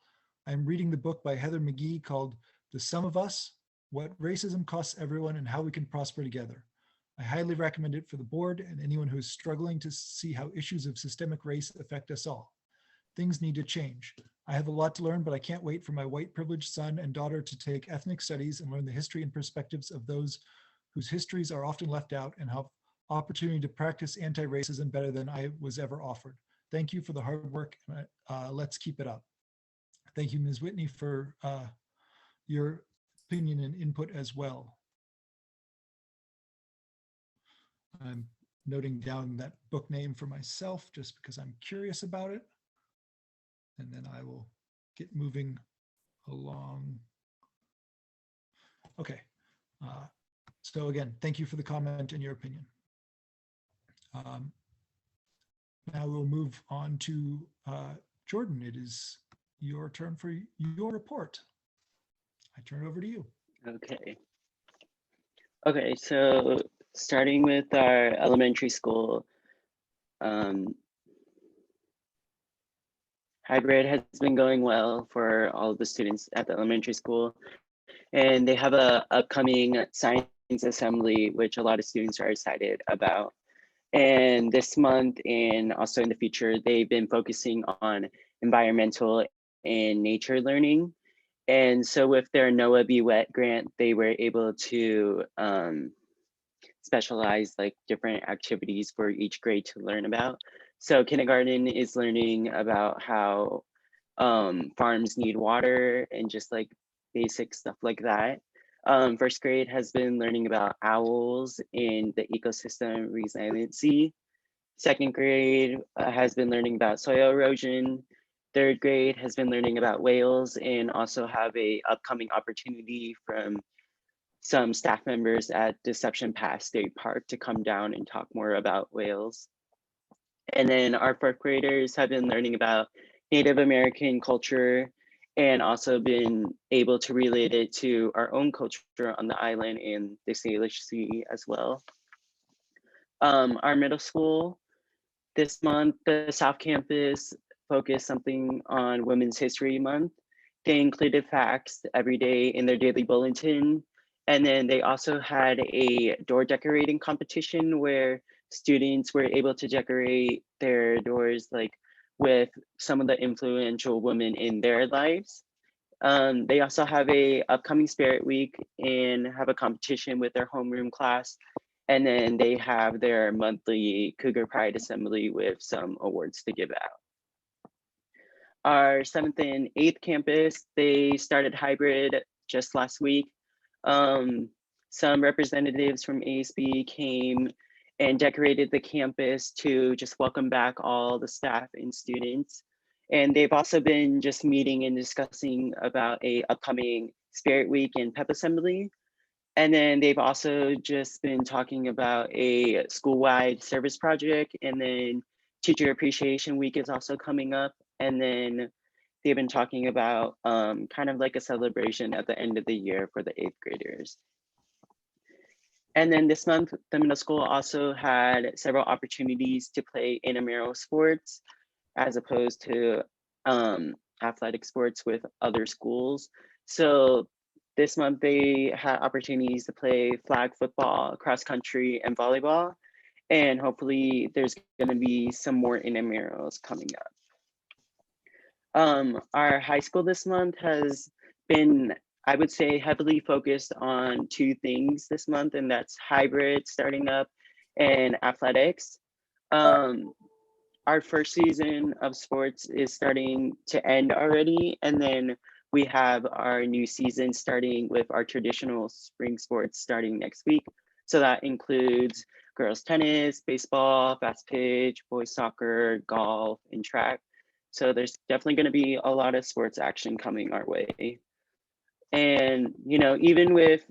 I am reading the book by Heather McGhee called The Sum of Us, What Racism Costs Everyone and How We Can Prosper Together. I highly recommend it for the board and anyone who is struggling to see how issues of systemic race affect us all. Things need to change. I have a lot to learn, but I can't wait for my white privileged son and daughter to take ethnic studies and learn the history and perspectives of those whose histories are often left out and have opportunity to practice anti-racism better than I was ever offered. Thank you for the hard work. Let's keep it up. Thank you, Ms. Whitney, for your opinion and input as well. I'm noting down that book name for myself just because I'm curious about it. And then I will get moving along. Okay. So again, thank you for the comment and your opinion. Now we'll move on to Jordan. It is your turn for your report. I turn it over to you. Okay, so starting with our elementary school, hybrid has been going well for all of the students at the elementary school, and they have a upcoming science assembly, which a lot of students are excited about. And this month and also in the future, they've been focusing on environmental and nature learning. And so with their NOAA Be Wet grant, they were able to specialize like different activities for each grade to learn about. So kindergarten is learning about how farms need water and just like basic stuff like that. First grade has been learning about owls and the ecosystem resiliency. Second grade has been learning about soil erosion. Third grade has been learning about whales and also have a upcoming opportunity from some staff members at Deception Pass State Park to come down and talk more about whales. And then our fourth graders have been learning about Native American culture and also been able to relate it to our own culture on the island and the Salish Sea as well. Our middle school this month, the South Campus focused something on Women's History Month. they included facts every day in their daily bulletin. And then they also had a door decorating competition where students were able to decorate their doors like with some of the influential women in their lives. They also have a upcoming Spirit Week and have a competition with their homeroom class. And then they have their monthly Cougar Pride Assembly with some awards to give out. Our 7th and 8th campus, they started hybrid just last week. Some representatives from ASB came and decorated the campus to just welcome back all the staff and students. And they've also been just meeting and discussing about a upcoming Spirit Week and PEP Assembly. And then they've also just been talking about a school-wide service project, and then Teacher Appreciation Week is also coming up. And then they've been talking about kind of like a celebration at the end of the year for the 8th graders. And then this month, the middle school also had several opportunities to play intramural sports as opposed to athletic sports with other schools. So this month they had opportunities to play flag football, cross country, and volleyball. And hopefully there's gonna be some more intramurals coming up. Our high school this month has been, I would say, heavily focused on 2 things this month, and that's hybrid starting up and athletics. Our first season of sports is starting to end already, and then we have our new season starting with our traditional spring sports starting next week. So that includes girls tennis, baseball, fast pitch, boys soccer, golf, and track. So there's definitely going to be a lot of sports action coming our way. And, you know, even with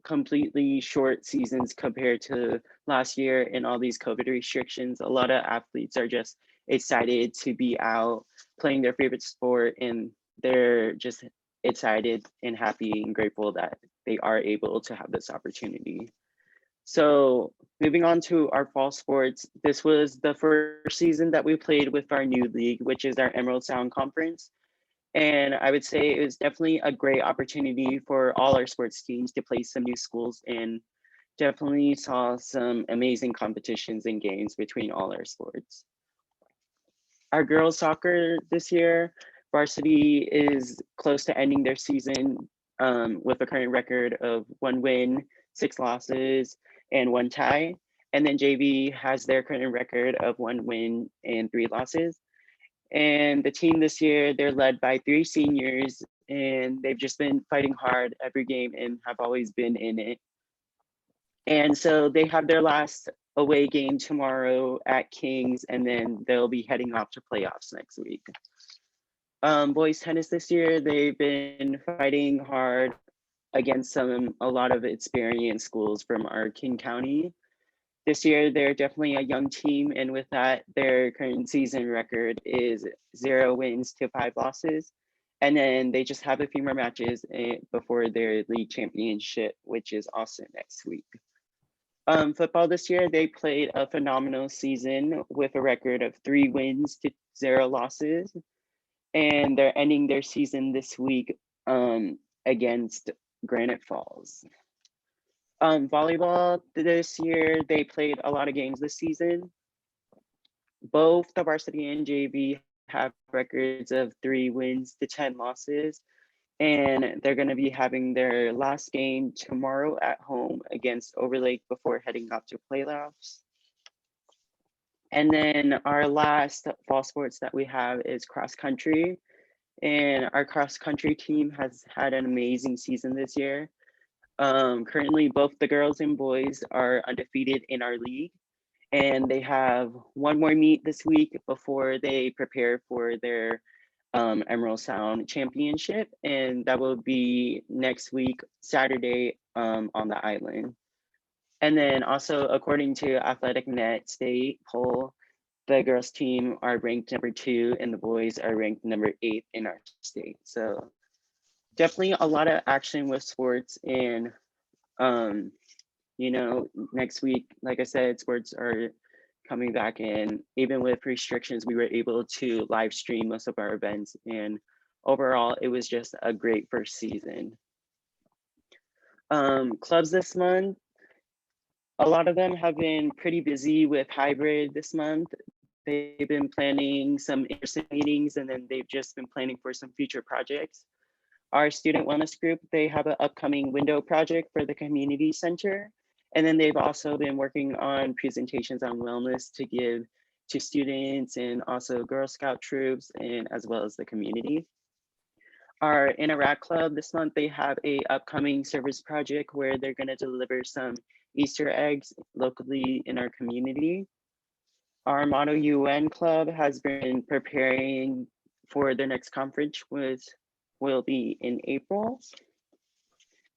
completely short seasons compared to last year and all these COVID restrictions, a lot of athletes are just excited to be out playing their favorite sport, and they're just excited and happy and grateful that they are able to have this opportunity. So moving on to our fall sports, this was the first season that we played with our new league, which is our Emerald Sound Conference. And I would say it was definitely a great opportunity for all our sports teams to play some new schools, and definitely saw some amazing competitions and games between all our sports. Our girls soccer this year, varsity is close to ending their season with a current record of 1 win, 6 losses, and 1 tie. And then JV has their current record of 1 win and 3 losses. And the team this year, they're led by 3 seniors, and they've just been fighting hard every game and have always been in it. And so they have their last away game tomorrow at Kings, and then they'll be heading off to playoffs next week. Boys tennis this year, they've been fighting hard against a lot of experienced schools from our King County. This year, they're definitely a young team, and with that, their current season record is 0 wins to 5 losses. And then they just have a few more matches before their league championship, which is also next week. Football this year, they played a phenomenal season with a record of 3 wins to 0 losses. And they're ending their season this week against Granite Falls. Volleyball this year, they played a lot of games this season. Both the varsity and JV have records of 3 wins to 10 losses, and they're going to be having their last game tomorrow at home against Overlake before heading off to playoffs. And then our last fall sports that we have is cross country, and our cross country team has had an amazing season this year. Currently, both the girls and boys are undefeated in our league, and they have 1 more meet this week before they prepare for their Emerald Sound Championship, and that will be next week, Saturday, on the island. And then also, according to Athletic Net State poll, the girls team are ranked number 2 and the boys are ranked number 8 in our state. So definitely a lot of action with sports, and you know, next week, like I said, sports are coming back in. Even with restrictions, we were able to live stream most of our events, and overall, it was just a great first season. Clubs this month, a lot of them have been pretty busy with hybrid this month. They've been planning some in-person meetings, and then they've just been planning for some future projects. Our student wellness group, they have an upcoming window project for the community center. And then they've also been working on presentations on wellness to give to students and also Girl Scout troops, and as well as the community. Our Interact Club this month, they have a upcoming service project where they're going to deliver some Easter eggs locally in our community. Our Motto UN Club has been preparing for their next conference, which will be in April.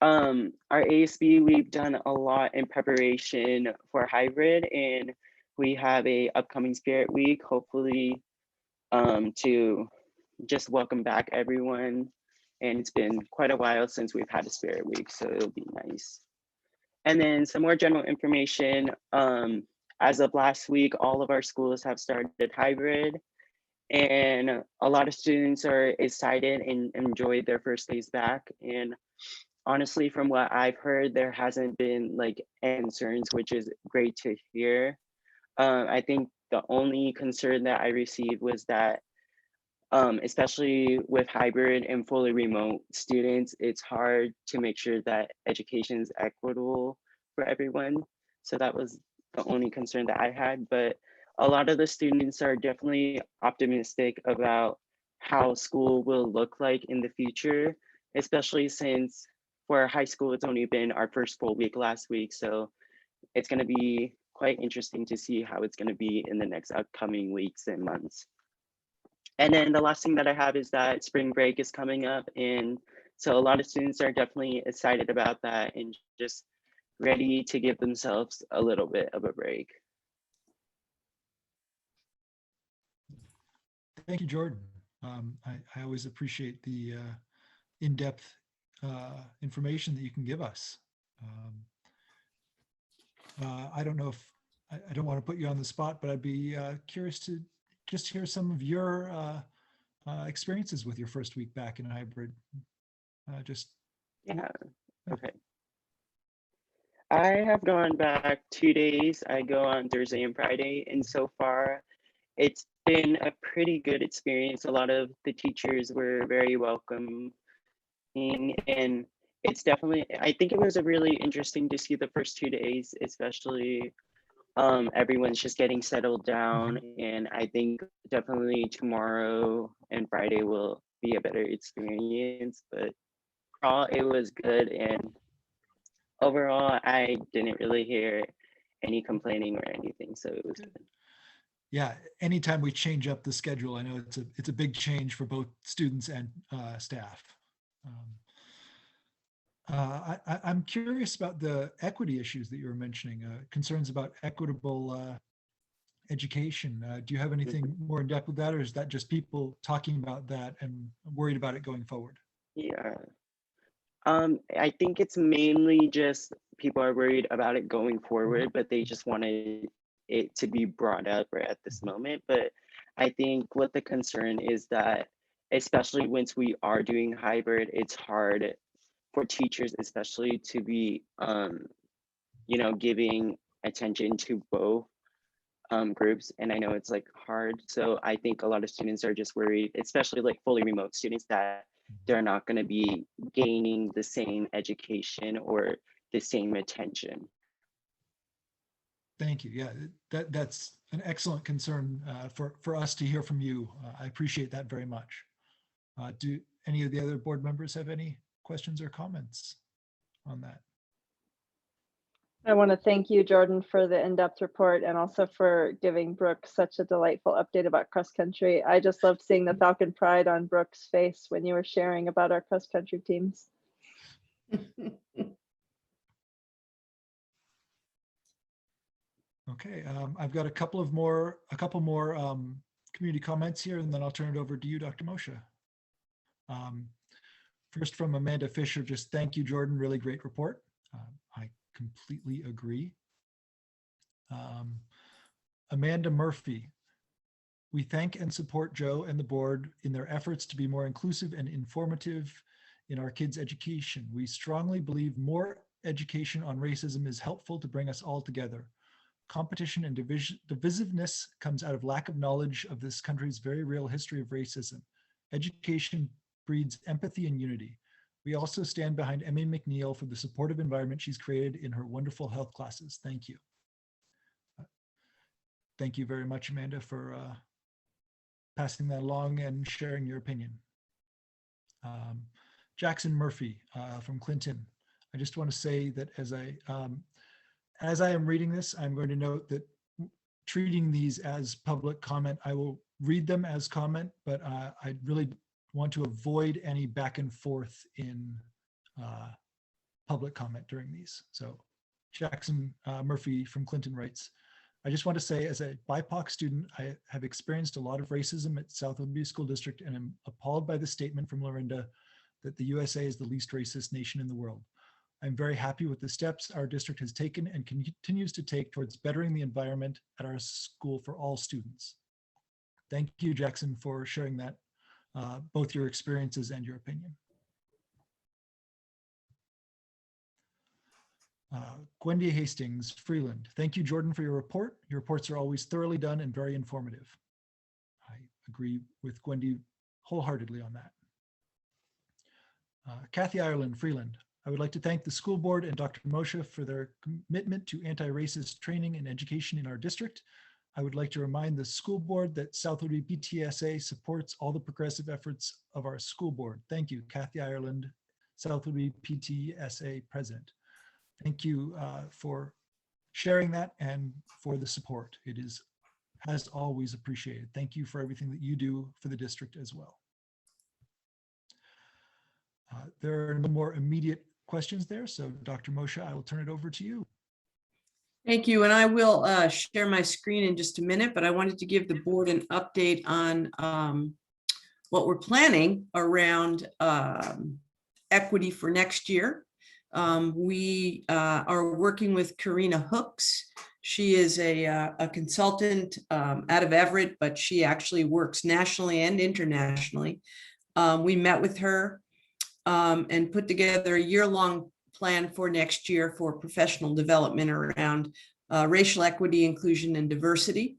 Our ASB, we've done a lot in preparation for hybrid, and we have a upcoming Spirit Week, hopefully to just welcome back everyone. And it's been quite a while since we've had a Spirit Week, so it'll be nice. And then some more general information. As of last week, all of our schools have started hybrid, and a lot of students are excited and enjoyed their first days back. And honestly, from what I've heard, there hasn't been like any concerns, which is great to hear. I think the only concern that I received was that especially with hybrid and fully remote students, it's hard to make sure that education is equitable for everyone. So that was the only concern that I had, but a lot of the students are definitely optimistic about how school will look like in the future, especially since for high school, it's only been our first full week last week. So it's going to be quite interesting to see how it's going to be in the next upcoming weeks and months. And then the last thing that I have is that spring break is coming up. And so a lot of students are definitely excited about that and just ready to give themselves a little bit of a break. Thank you, Jordan. I always appreciate the in-depth information that you can give us. I don't know if, I don't want to put you on the spot, but I'd be curious to just hear some of your experiences with your first week back in hybrid. Yeah, okay. I have gone back 2 days. I go on Thursday and Friday, and so far it's been a pretty good experience. A lot of the teachers were very welcoming, and it's definitely, I think it was a really interesting to see the first 2 days, especially everyone's just getting settled down. And I think definitely tomorrow and Friday will be a better experience, but overall it was good. And overall, I didn't really hear any complaining or anything, so it was good. Yeah, anytime we change up the schedule, I know it's a big change for both students and staff. I'm curious about the equity issues that you were mentioning, concerns about equitable education. Do you have anything more in depth with that, or is that just people talking about that and worried about it going forward? Yeah. I think it's mainly just people are worried about it going forward, but they just wanted it to be brought up right at this moment. But I think what the concern is that, especially once we are doing hybrid, it's hard for teachers, especially to be, giving attention to both groups. And I know it's like hard. So I think a lot of students are just worried, especially like fully remote students, that they're not going to be gaining the same education or the same attention. Thank you. Yeah, that's an excellent concern for us to hear from you. I appreciate that very much. Do any of the other board members have any questions or comments on that? I want to thank you, Jordan, for the in-depth report and also for giving Brooke such a delightful update about cross country. I just loved seeing the Falcon pride on Brooke's face when you were sharing about our cross country teams. Okay, I've got a couple more community comments here, and then I'll turn it over to you, Dr. Moshe. First from Amanda Fisher, just thank you, Jordan, really great report. I completely agree. Amanda Murphy, We thank and support Joe and the board in their efforts to be more inclusive and informative in our kids' education. We strongly believe more education on racism is helpful to bring us all together. Competition and divisiveness comes out of lack of knowledge of this country's very real history of racism. Education breeds empathy and unity. We also stand behind Emmy McNeil for the supportive environment she's created in her wonderful health classes. Thank you. Thank you very much, Amanda, for passing that along and sharing your opinion. Jackson Murphy from Clinton. I just want to say that as I am reading this, I'm going to note that treating these as public comment, I will read them as comment, but I really want to avoid any back and forth in public comment during these. So Jackson Murphy from Clinton writes, I just want to say, as a BIPOC student, I have experienced a lot of racism at South Whidbey School District, and I'm appalled by the statement from Lorinda that the USA is the least racist nation in the world. I'm very happy with the steps our district has taken and continues to take towards bettering the environment at our school for all students. Thank you, Jackson, for sharing that, both your experiences and your opinion. Gwendy Hastings, Freeland. Thank you, Jordan, for your report. Your reports are always thoroughly done and very informative. I agree with Gwendy wholeheartedly on that. Kathy Ireland, Freeland. I would like to thank the school board and Dr. Moshe for their commitment to anti-racist training and education in our district. I would like to remind the school board that South Whidbey PTSA supports all the progressive efforts of our school board. Thank you, Kathy Ireland, South Whidbey PTSA president. Thank you for sharing that and for the support. It is, as always, appreciated. Thank you for everything that you do for the district as well. There are no more immediate questions there. So Dr. Moshe, I will turn it over to you. Thank you. And I will share my screen in just a minute, but I wanted to give the board an update on what we're planning around equity for next year. We are working with Karina Hooks. She is a consultant out of Everett, but she actually works nationally and internationally. We met with her and put together a year-long plan for next year for professional development around racial equity, inclusion, and diversity.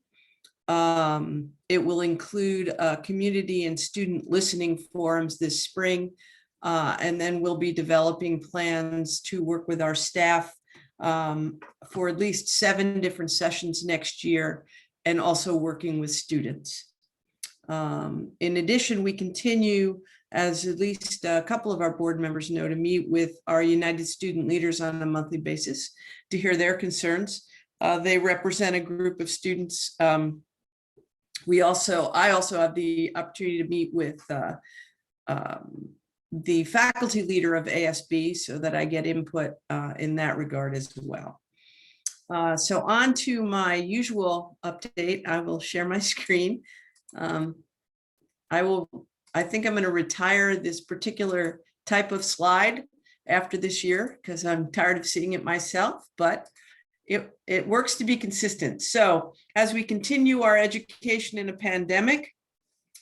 It will include community and student listening forums this spring. And then we'll be developing plans to work with our staff for at least 7 different sessions next year, and also working with students. In addition, we continue, as at least a couple of our board members know, to meet with our United Student Leaders on a monthly basis to hear their concerns. They represent a group of students. I also have the opportunity to meet with the faculty leader of ASB so that I get input in that regard as well. So on to my usual update. I will share my screen. I think I'm going to retire this particular type of slide after this year because I'm tired of seeing it myself, but it works to be consistent. So as we continue our education in a pandemic,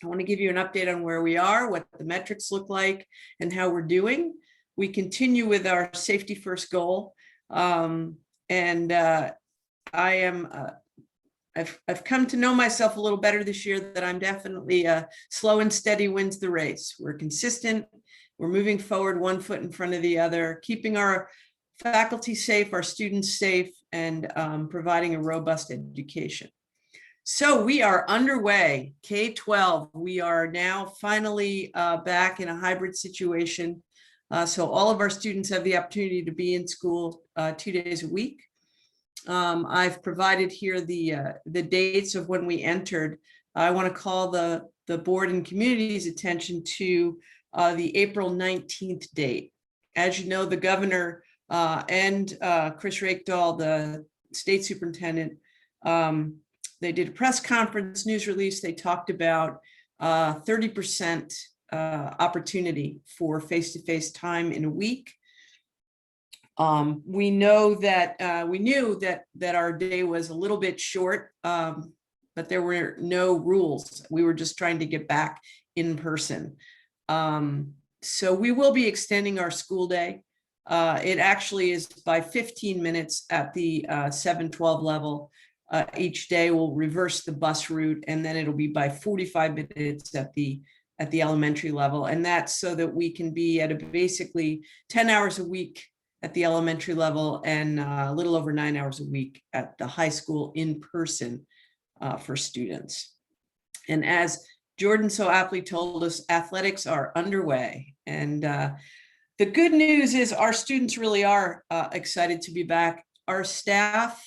I want to give you an update on where we are, what the metrics look like, and how we're doing. We continue with our safety first goal. I've come to know myself a little better this year, that I'm definitely slow and steady wins the race. We're consistent. We're moving forward 1 foot in front of the other, keeping our faculty safe, our students safe, and providing a robust education. So we are underway, K-12. We are now finally back in a hybrid situation. So all of our students have the opportunity to be in school 2 days a week. I've provided here the dates of when we entered. I want to call the board and community's attention to the April 19th date. As you know, the governor and Chris Rakedahl, the state superintendent, they did a press conference, news release. They talked about 30% opportunity for face-to-face time in a week. We know that we knew that our day was a little bit short, but but there were no rules. We were just trying to get back in person. So we will be extending our school day. It actually is by 15 minutes at the 7-12 level. Each day we'll reverse the bus route, and then it'll be by 45 minutes at the elementary level. And that's so that we can be at a basically 10 hours a week at the elementary level and a little over 9 hours a week at the high school in person for students. And as Jordan so aptly told us, athletics are underway. And the good news is our students really are excited to be back. Our staff,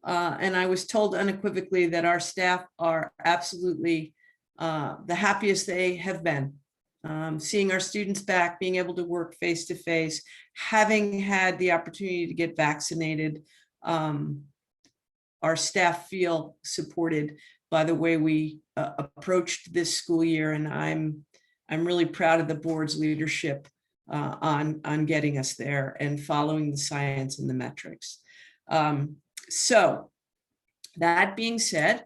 and I was told unequivocally that our staff are absolutely the happiest they have been. Seeing our students back, being able to work face to face, having had the opportunity to get vaccinated, our staff feel supported by the way we approached this school year, and I'm really proud of the board's leadership on getting us there and following the science and the metrics. So that being said,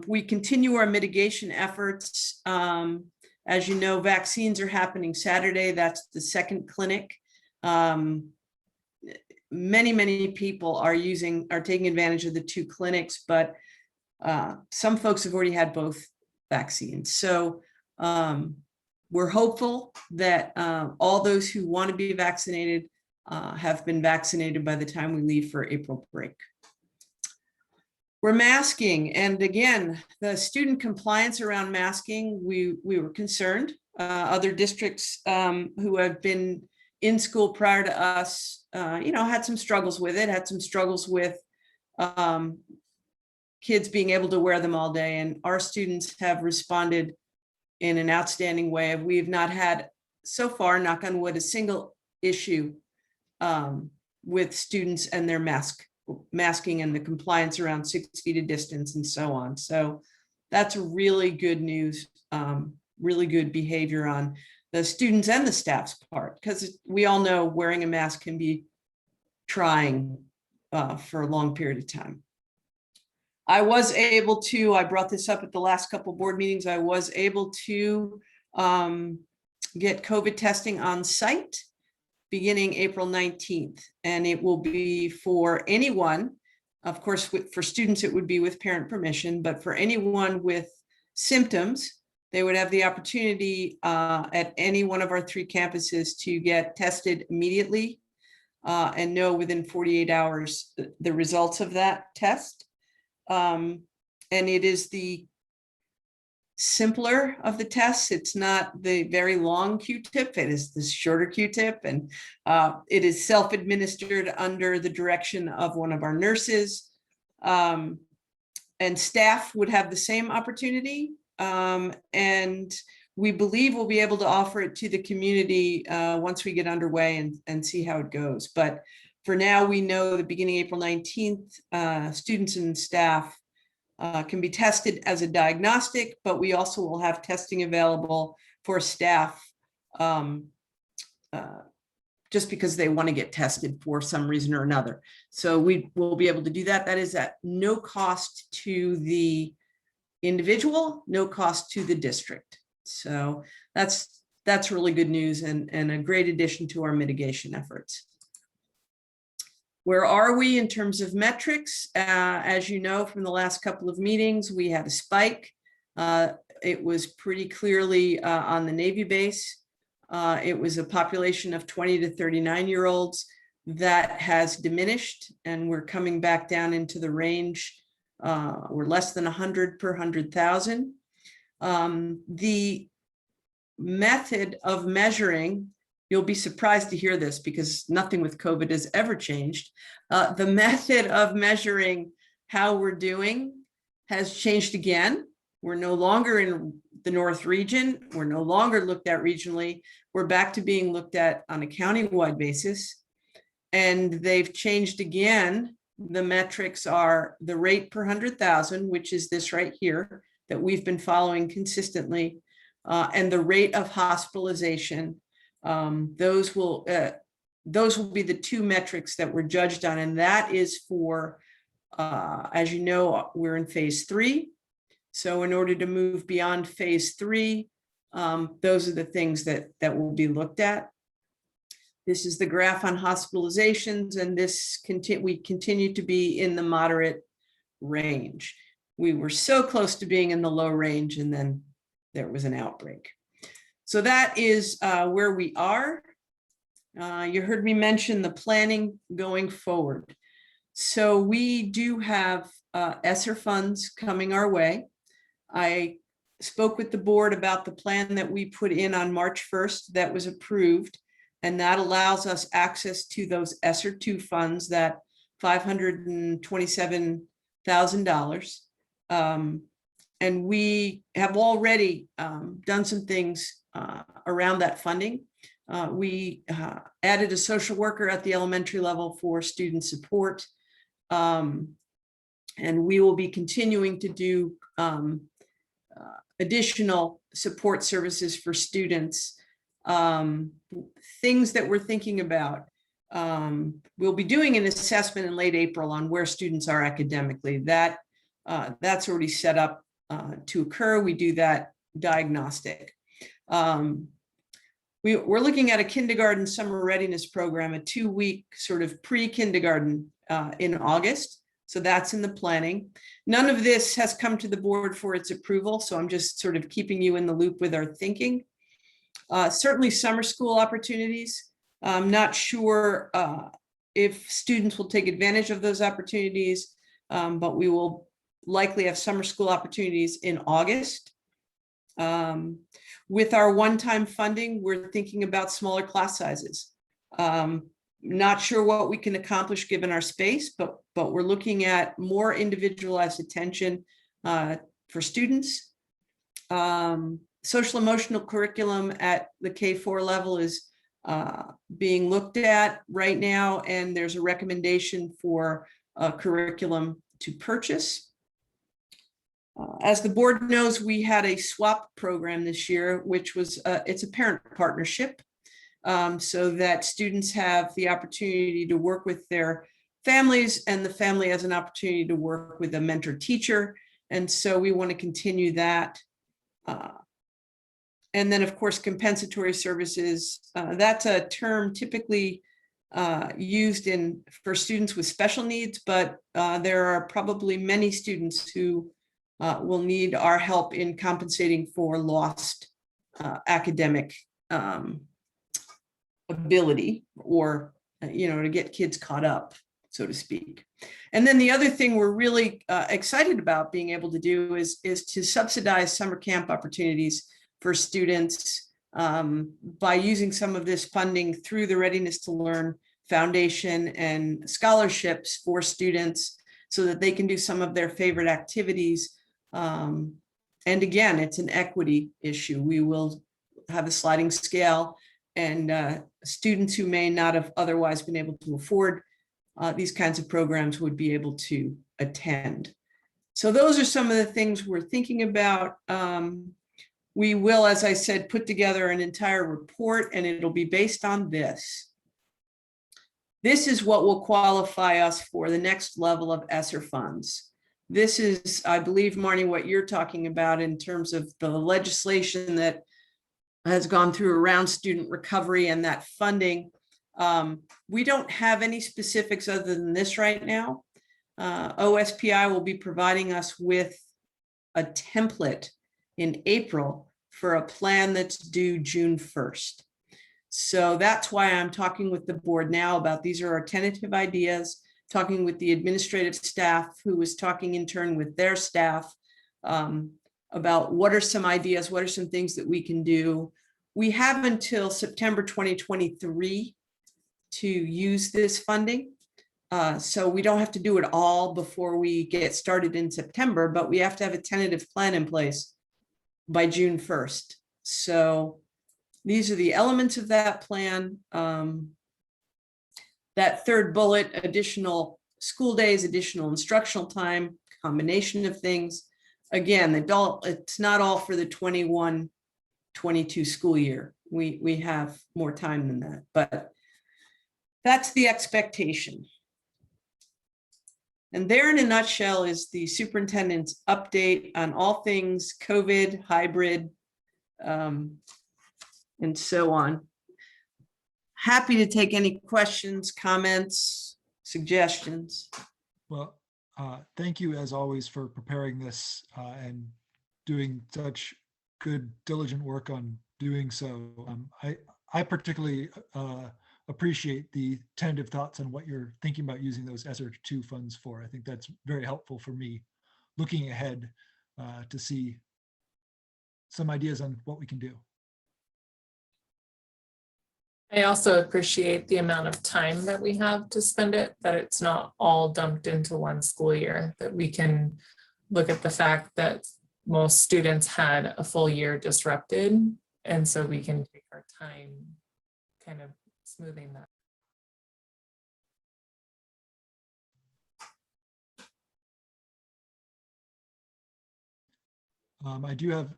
we continue our mitigation efforts. As you know, vaccines are happening Saturday. That's the second clinic. Many people are taking advantage of the 2 clinics, but some folks have already had both vaccines. So we're hopeful that all those who want to be vaccinated have been vaccinated by the time we leave for April break. We're masking, and again, the student compliance around masking, we were concerned. Other districts who have been in school prior to us, had some struggles with it, had some struggles with kids being able to wear them all day, and our students have responded in an outstanding way. We've not had, so far, knock on wood, a single issue with students and their masking and the compliance around 6 feet of distance and so on. So that's really good news, really good behavior on the students and the staff's part, because we all know wearing a mask can be trying for a long period of time. I was able to, I brought this up at the last couple board meetings, I was able to get COVID testing on site beginning April 19th. And it will be for anyone, of course, for students, it would be with parent permission, but for anyone with symptoms, they would have the opportunity at any one of our 3 campuses to get tested immediately and know within 48 hours the results of that test. And it is the simpler of the tests. It's not the very long Q-tip, it is the shorter Q-tip, and it is self-administered under the direction of one of our nurses. And staff would have the same opportunity. And we believe we'll be able to offer it to the community once we get underway and see how it goes. But for now, we know that beginning April 19th, students and staff can be tested as a diagnostic, but we also will have testing available for staff just because they want to get tested for some reason or another. So we will be able to do that. That is at no cost to the individual, no cost to the district. So that's really good news and a great addition to our mitigation efforts. Where are we in terms of metrics? As you know, from the last couple of meetings, we had a spike. It was pretty clearly on the Navy base. It was a population of 20 to 39-year-olds that has diminished, and we're coming back down into the range. We're less than 100 per 100,000. The method of measuring, you'll be surprised to hear this because nothing with COVID has ever changed. The method of measuring how we're doing has changed again. We're no longer in the North region. We're no longer looked at regionally. We're back to being looked at on a county-wide basis. And they've changed again. The metrics are the rate per 100,000, which is this right here that we've been following consistently, and the rate of hospitalization. Those will be the 2 metrics that we're judged on, and that is for As you know, we're in phase 3. So in order to move beyond phase 3, those are the things that will be looked at. This is the graph on hospitalizations, and we continue to be in the moderate range. We were so close to being in the low range, and then there was an outbreak. So that is where we are. You heard me mention the planning going forward. So we do have ESSER funds coming our way. I spoke with the board about the plan that we put in on March 1st that was approved, and that allows us access to those ESSER 2 funds, that $527,000. And we have already done some things around that funding. We added a social worker at the elementary level for student support. And we will be continuing to do additional support services for students. Things that we're thinking about. We'll be doing an assessment in late April on where students are academically. That's already set up to occur. We do that diagnostic. We're looking at a kindergarten summer readiness program, a 2-week sort of pre-kindergarten in August. So that's in the planning. None of this has come to the board for its approval, so I'm just sort of keeping you in the loop with our thinking. Certainly summer school opportunities. I'm not sure if students will take advantage of those opportunities, but we will likely have summer school opportunities in August. With our one-time funding, we're thinking about smaller class sizes. Not sure what we can accomplish given our space, but we're looking at more individualized attention for students. Social emotional curriculum at the K-4 level is being looked at right now, and there's a recommendation for a curriculum to purchase. As the board knows, we had a swap program this year, which was it's a parent partnership, so that students have the opportunity to work with their families, and the family has an opportunity to work with a mentor teacher. And so we want to continue that. And then, of course, compensatory services. That's a term typically used for students with special needs, but there are probably many students who will need our help in compensating for lost academic ability, or to get kids caught up, so to speak. And then the other thing we're really excited about being able to do is to subsidize summer camp opportunities for students by using some of this funding through the Readiness to Learn Foundation and scholarships for students so that they can do some of their favorite activities. And again, it's an equity issue. We will have a sliding scale, and students who may not have otherwise been able to afford these kinds of programs would be able to attend. So those are some of the things we're thinking about. We will, as I said, put together an entire report, and it'll be based on this. This is what will qualify us for the next level of ESSER funds. This is, I believe, Marnie, what you're talking about in terms of the legislation that has gone through around student recovery and that funding. We don't have any specifics other than this right now. OSPI will be providing us with a template in April for a plan that's due June 1st. So that's why I'm talking with the board now about these are our tentative ideas, talking with the administrative staff who is talking in turn with their staff about what are some ideas, what are some things that we can do. We have until September 2023 to use this funding. So we don't have to do it all before we get started in September, but we have to have a tentative plan in place by June 1st. So these are the elements of that plan. That third bullet, additional school days, additional instructional time, combination of things. Again, it's not all for the 21-22 school year. We have more time than that, but that's the expectation. And there in a nutshell is the superintendent's update on all things COVID, hybrid, and so on. Happy to take any questions, comments, suggestions. Well, thank you as always for preparing this and doing such good, diligent work on doing so. I particularly appreciate the tentative thoughts on what you're thinking about using those ESSER II funds for. I think that's very helpful for me looking ahead to see some ideas on what we can do. I also appreciate the amount of time that we have to spend it, that it's not all dumped into one school year, that we can look at the fact that most students had a full year disrupted. And so we can take our time kind of smoothing that. I do have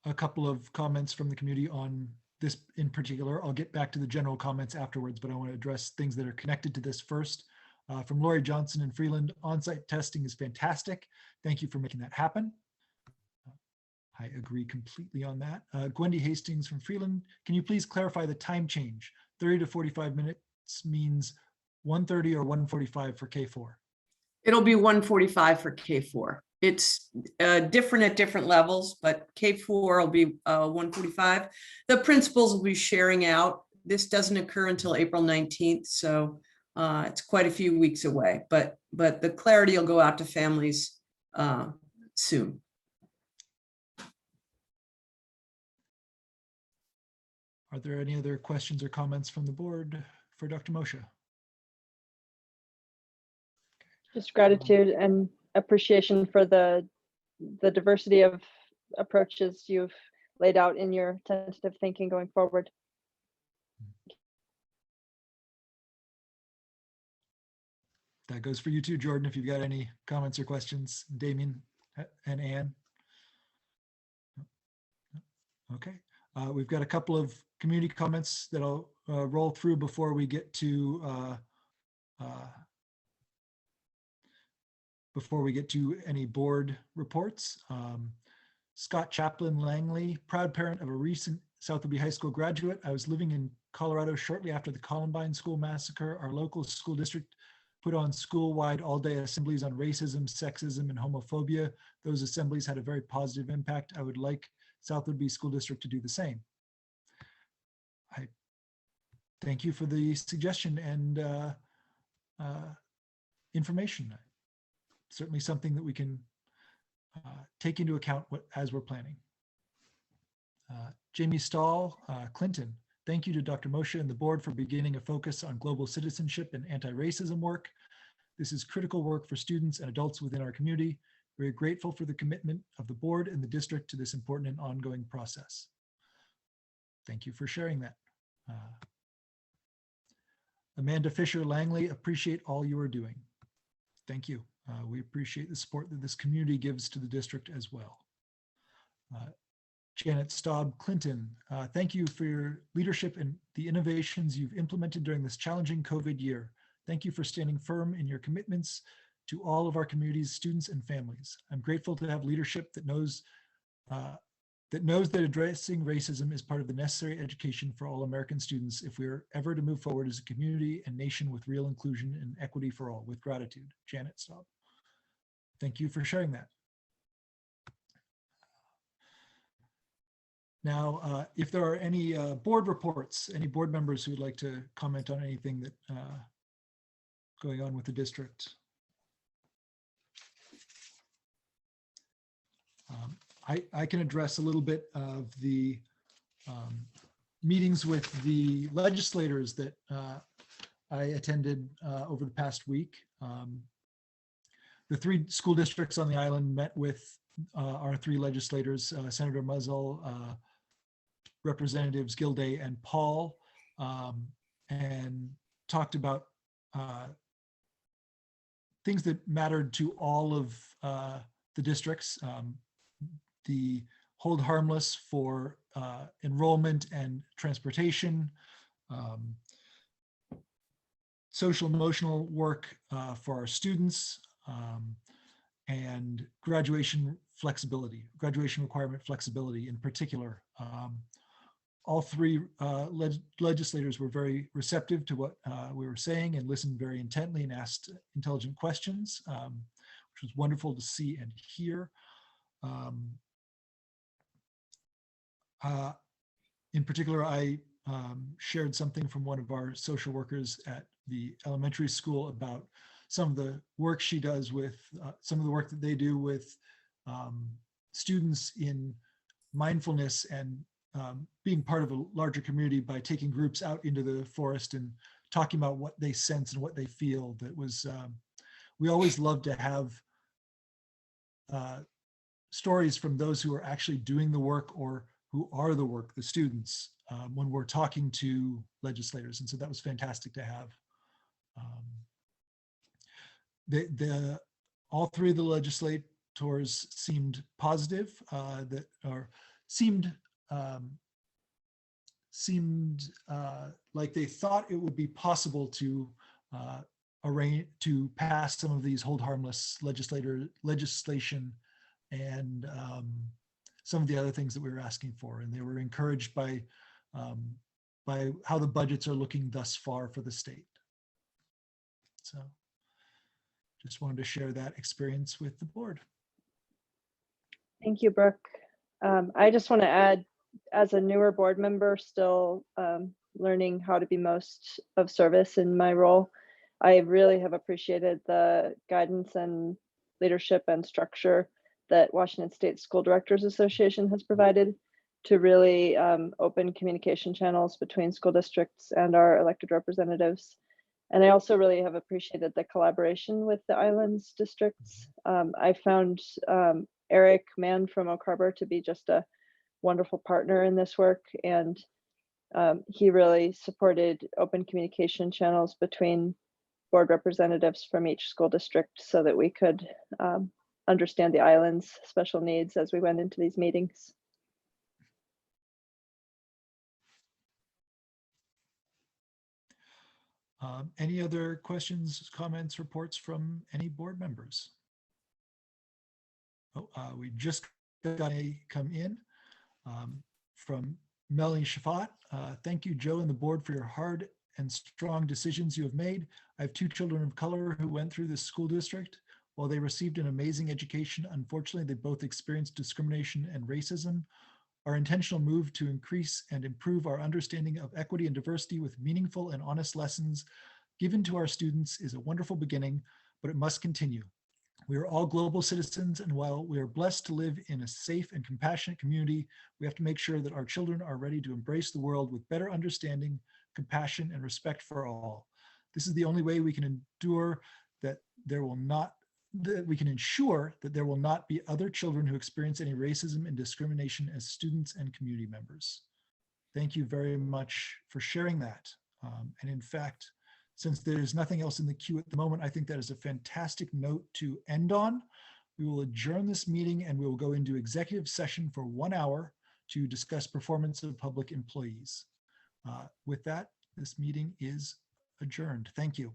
a couple of comments from the community on this in particular. I'll get back to the general comments afterwards, but I want to address things that are connected to this first. From Lori Johnson in Freeland, on-site testing is fantastic. Thank you for making that happen. I agree completely on that. Gwendy Hastings from Freeland, can you please clarify the time change? 30 to 45 minutes means 1:30 or 1:45 for K4? It'll be 1:45 for K4. It's different at different levels, but K4 will be 1:45. The principals will be sharing out. This doesn't occur until April 19th, so it's quite a few weeks away, but the clarity will go out to families soon. Are there any other questions or comments from the board for Dr. Moshe? Just gratitude and appreciation for the diversity of approaches you've laid out in your tentative thinking going forward. That goes for you too, Jordan, if you've got any comments or questions. Damien and Anne. Okay, we've got a couple of community comments that I'll roll through before we get to any board reports. Scott Chaplin Langley, proud parent of a recent South Whidbey High School graduate. I was living in Colorado shortly after the Columbine School massacre. Our local school district put on school-wide all-day assemblies on racism, sexism, and homophobia. Those assemblies had a very positive impact. I would like South Whidbey School District to do the same. I thank you for the suggestion and information. Certainly something that we can take into account as we're planning. Jamie Stahl, Clinton, thank you to Dr. Moshe and the board for beginning a focus on global citizenship and anti-racism work. This is critical work for students and adults within our community. We are grateful for the commitment of the board and the district to this important and ongoing process. Thank you for sharing that. Amanda Fisher Langley, appreciate all you are doing. Thank you. We appreciate the support that this community gives to the district as well. Janet Staub Clinton, thank you for your leadership and the innovations you've implemented during this challenging COVID year. Thank you for standing firm in your commitments to all of our community's students and families. I'm grateful to have leadership that knows that addressing racism is part of the necessary education for all American students if we're ever to move forward as a community and nation with real inclusion and equity for all. With gratitude, Janet Staub. Thank you for sharing that. Now, if there are any board reports, any board members who would like to comment on anything that going on with the district. I can address a little bit of the meetings with the legislators that I attended over the past week. The 3 school districts on the island met with our 3 legislators, Senator Muzzle, Representatives Gilday and Paul, and talked about things that mattered to all of the districts. The hold harmless for enrollment and transportation, social emotional work for our students, and graduation flexibility, graduation requirement flexibility in particular. All three legislators were very receptive to what we were saying and listened very intently and asked intelligent questions, which was wonderful to see and hear. In particular, I shared something from one of our social workers at the elementary school about some of the work she does with, some of the work that they do with students in mindfulness and being part of a larger community by taking groups out into the forest and talking about what they sense and what they feel. That was, we always love to have stories from those who are actually doing the work or who are the work, the students, when we're talking to legislators. And so that was fantastic to have. All three of the legislators seemed positive, seemed like they thought it would be possible to pass some of these hold harmless legislation and some of the other things that we were asking for. And they were encouraged by how the budgets are looking thus far for the state. So just wanted to share that experience with the board. Thank you, Brooke. I just want to add, as a newer board member, still learning how to be most of service in my role, I really have appreciated the guidance and leadership and structure that Washington State School Directors Association has provided to really open communication channels between school districts and our elected representatives. And I also really have appreciated the collaboration with the Islands districts. I found Eric Mann from Oak Harbor to be just a wonderful partner in this work. And he really supported open communication channels between board representatives from each school district so that we could understand the island's special needs as we went into these meetings. Any other questions, comments, reports from any board members? Oh, we just got a come in from Melanie Shafat. Thank you, Joe and the board, for your hard and strong decisions you have made. I have 2 children of color who went through this school district. While they received an amazing education, unfortunately, they both experienced discrimination and racism. Our intentional move to increase and improve our understanding of equity and diversity with meaningful and honest lessons given to our students is a wonderful beginning, but it must continue. We are all global citizens, and while we are blessed to live in a safe and compassionate community, we have to make sure that our children are ready to embrace the world with better understanding, compassion, and respect for all. This is the only way we can ensure that there will not be other children who experience any racism and discrimination as students and community members. Thank you very much for sharing that. And in fact, since there's nothing else in the queue at the moment, I think that is a fantastic note to end on. We will adjourn this meeting and we will go into executive session for 1 hour to discuss performance of public employees. With that, this meeting is adjourned. Thank you.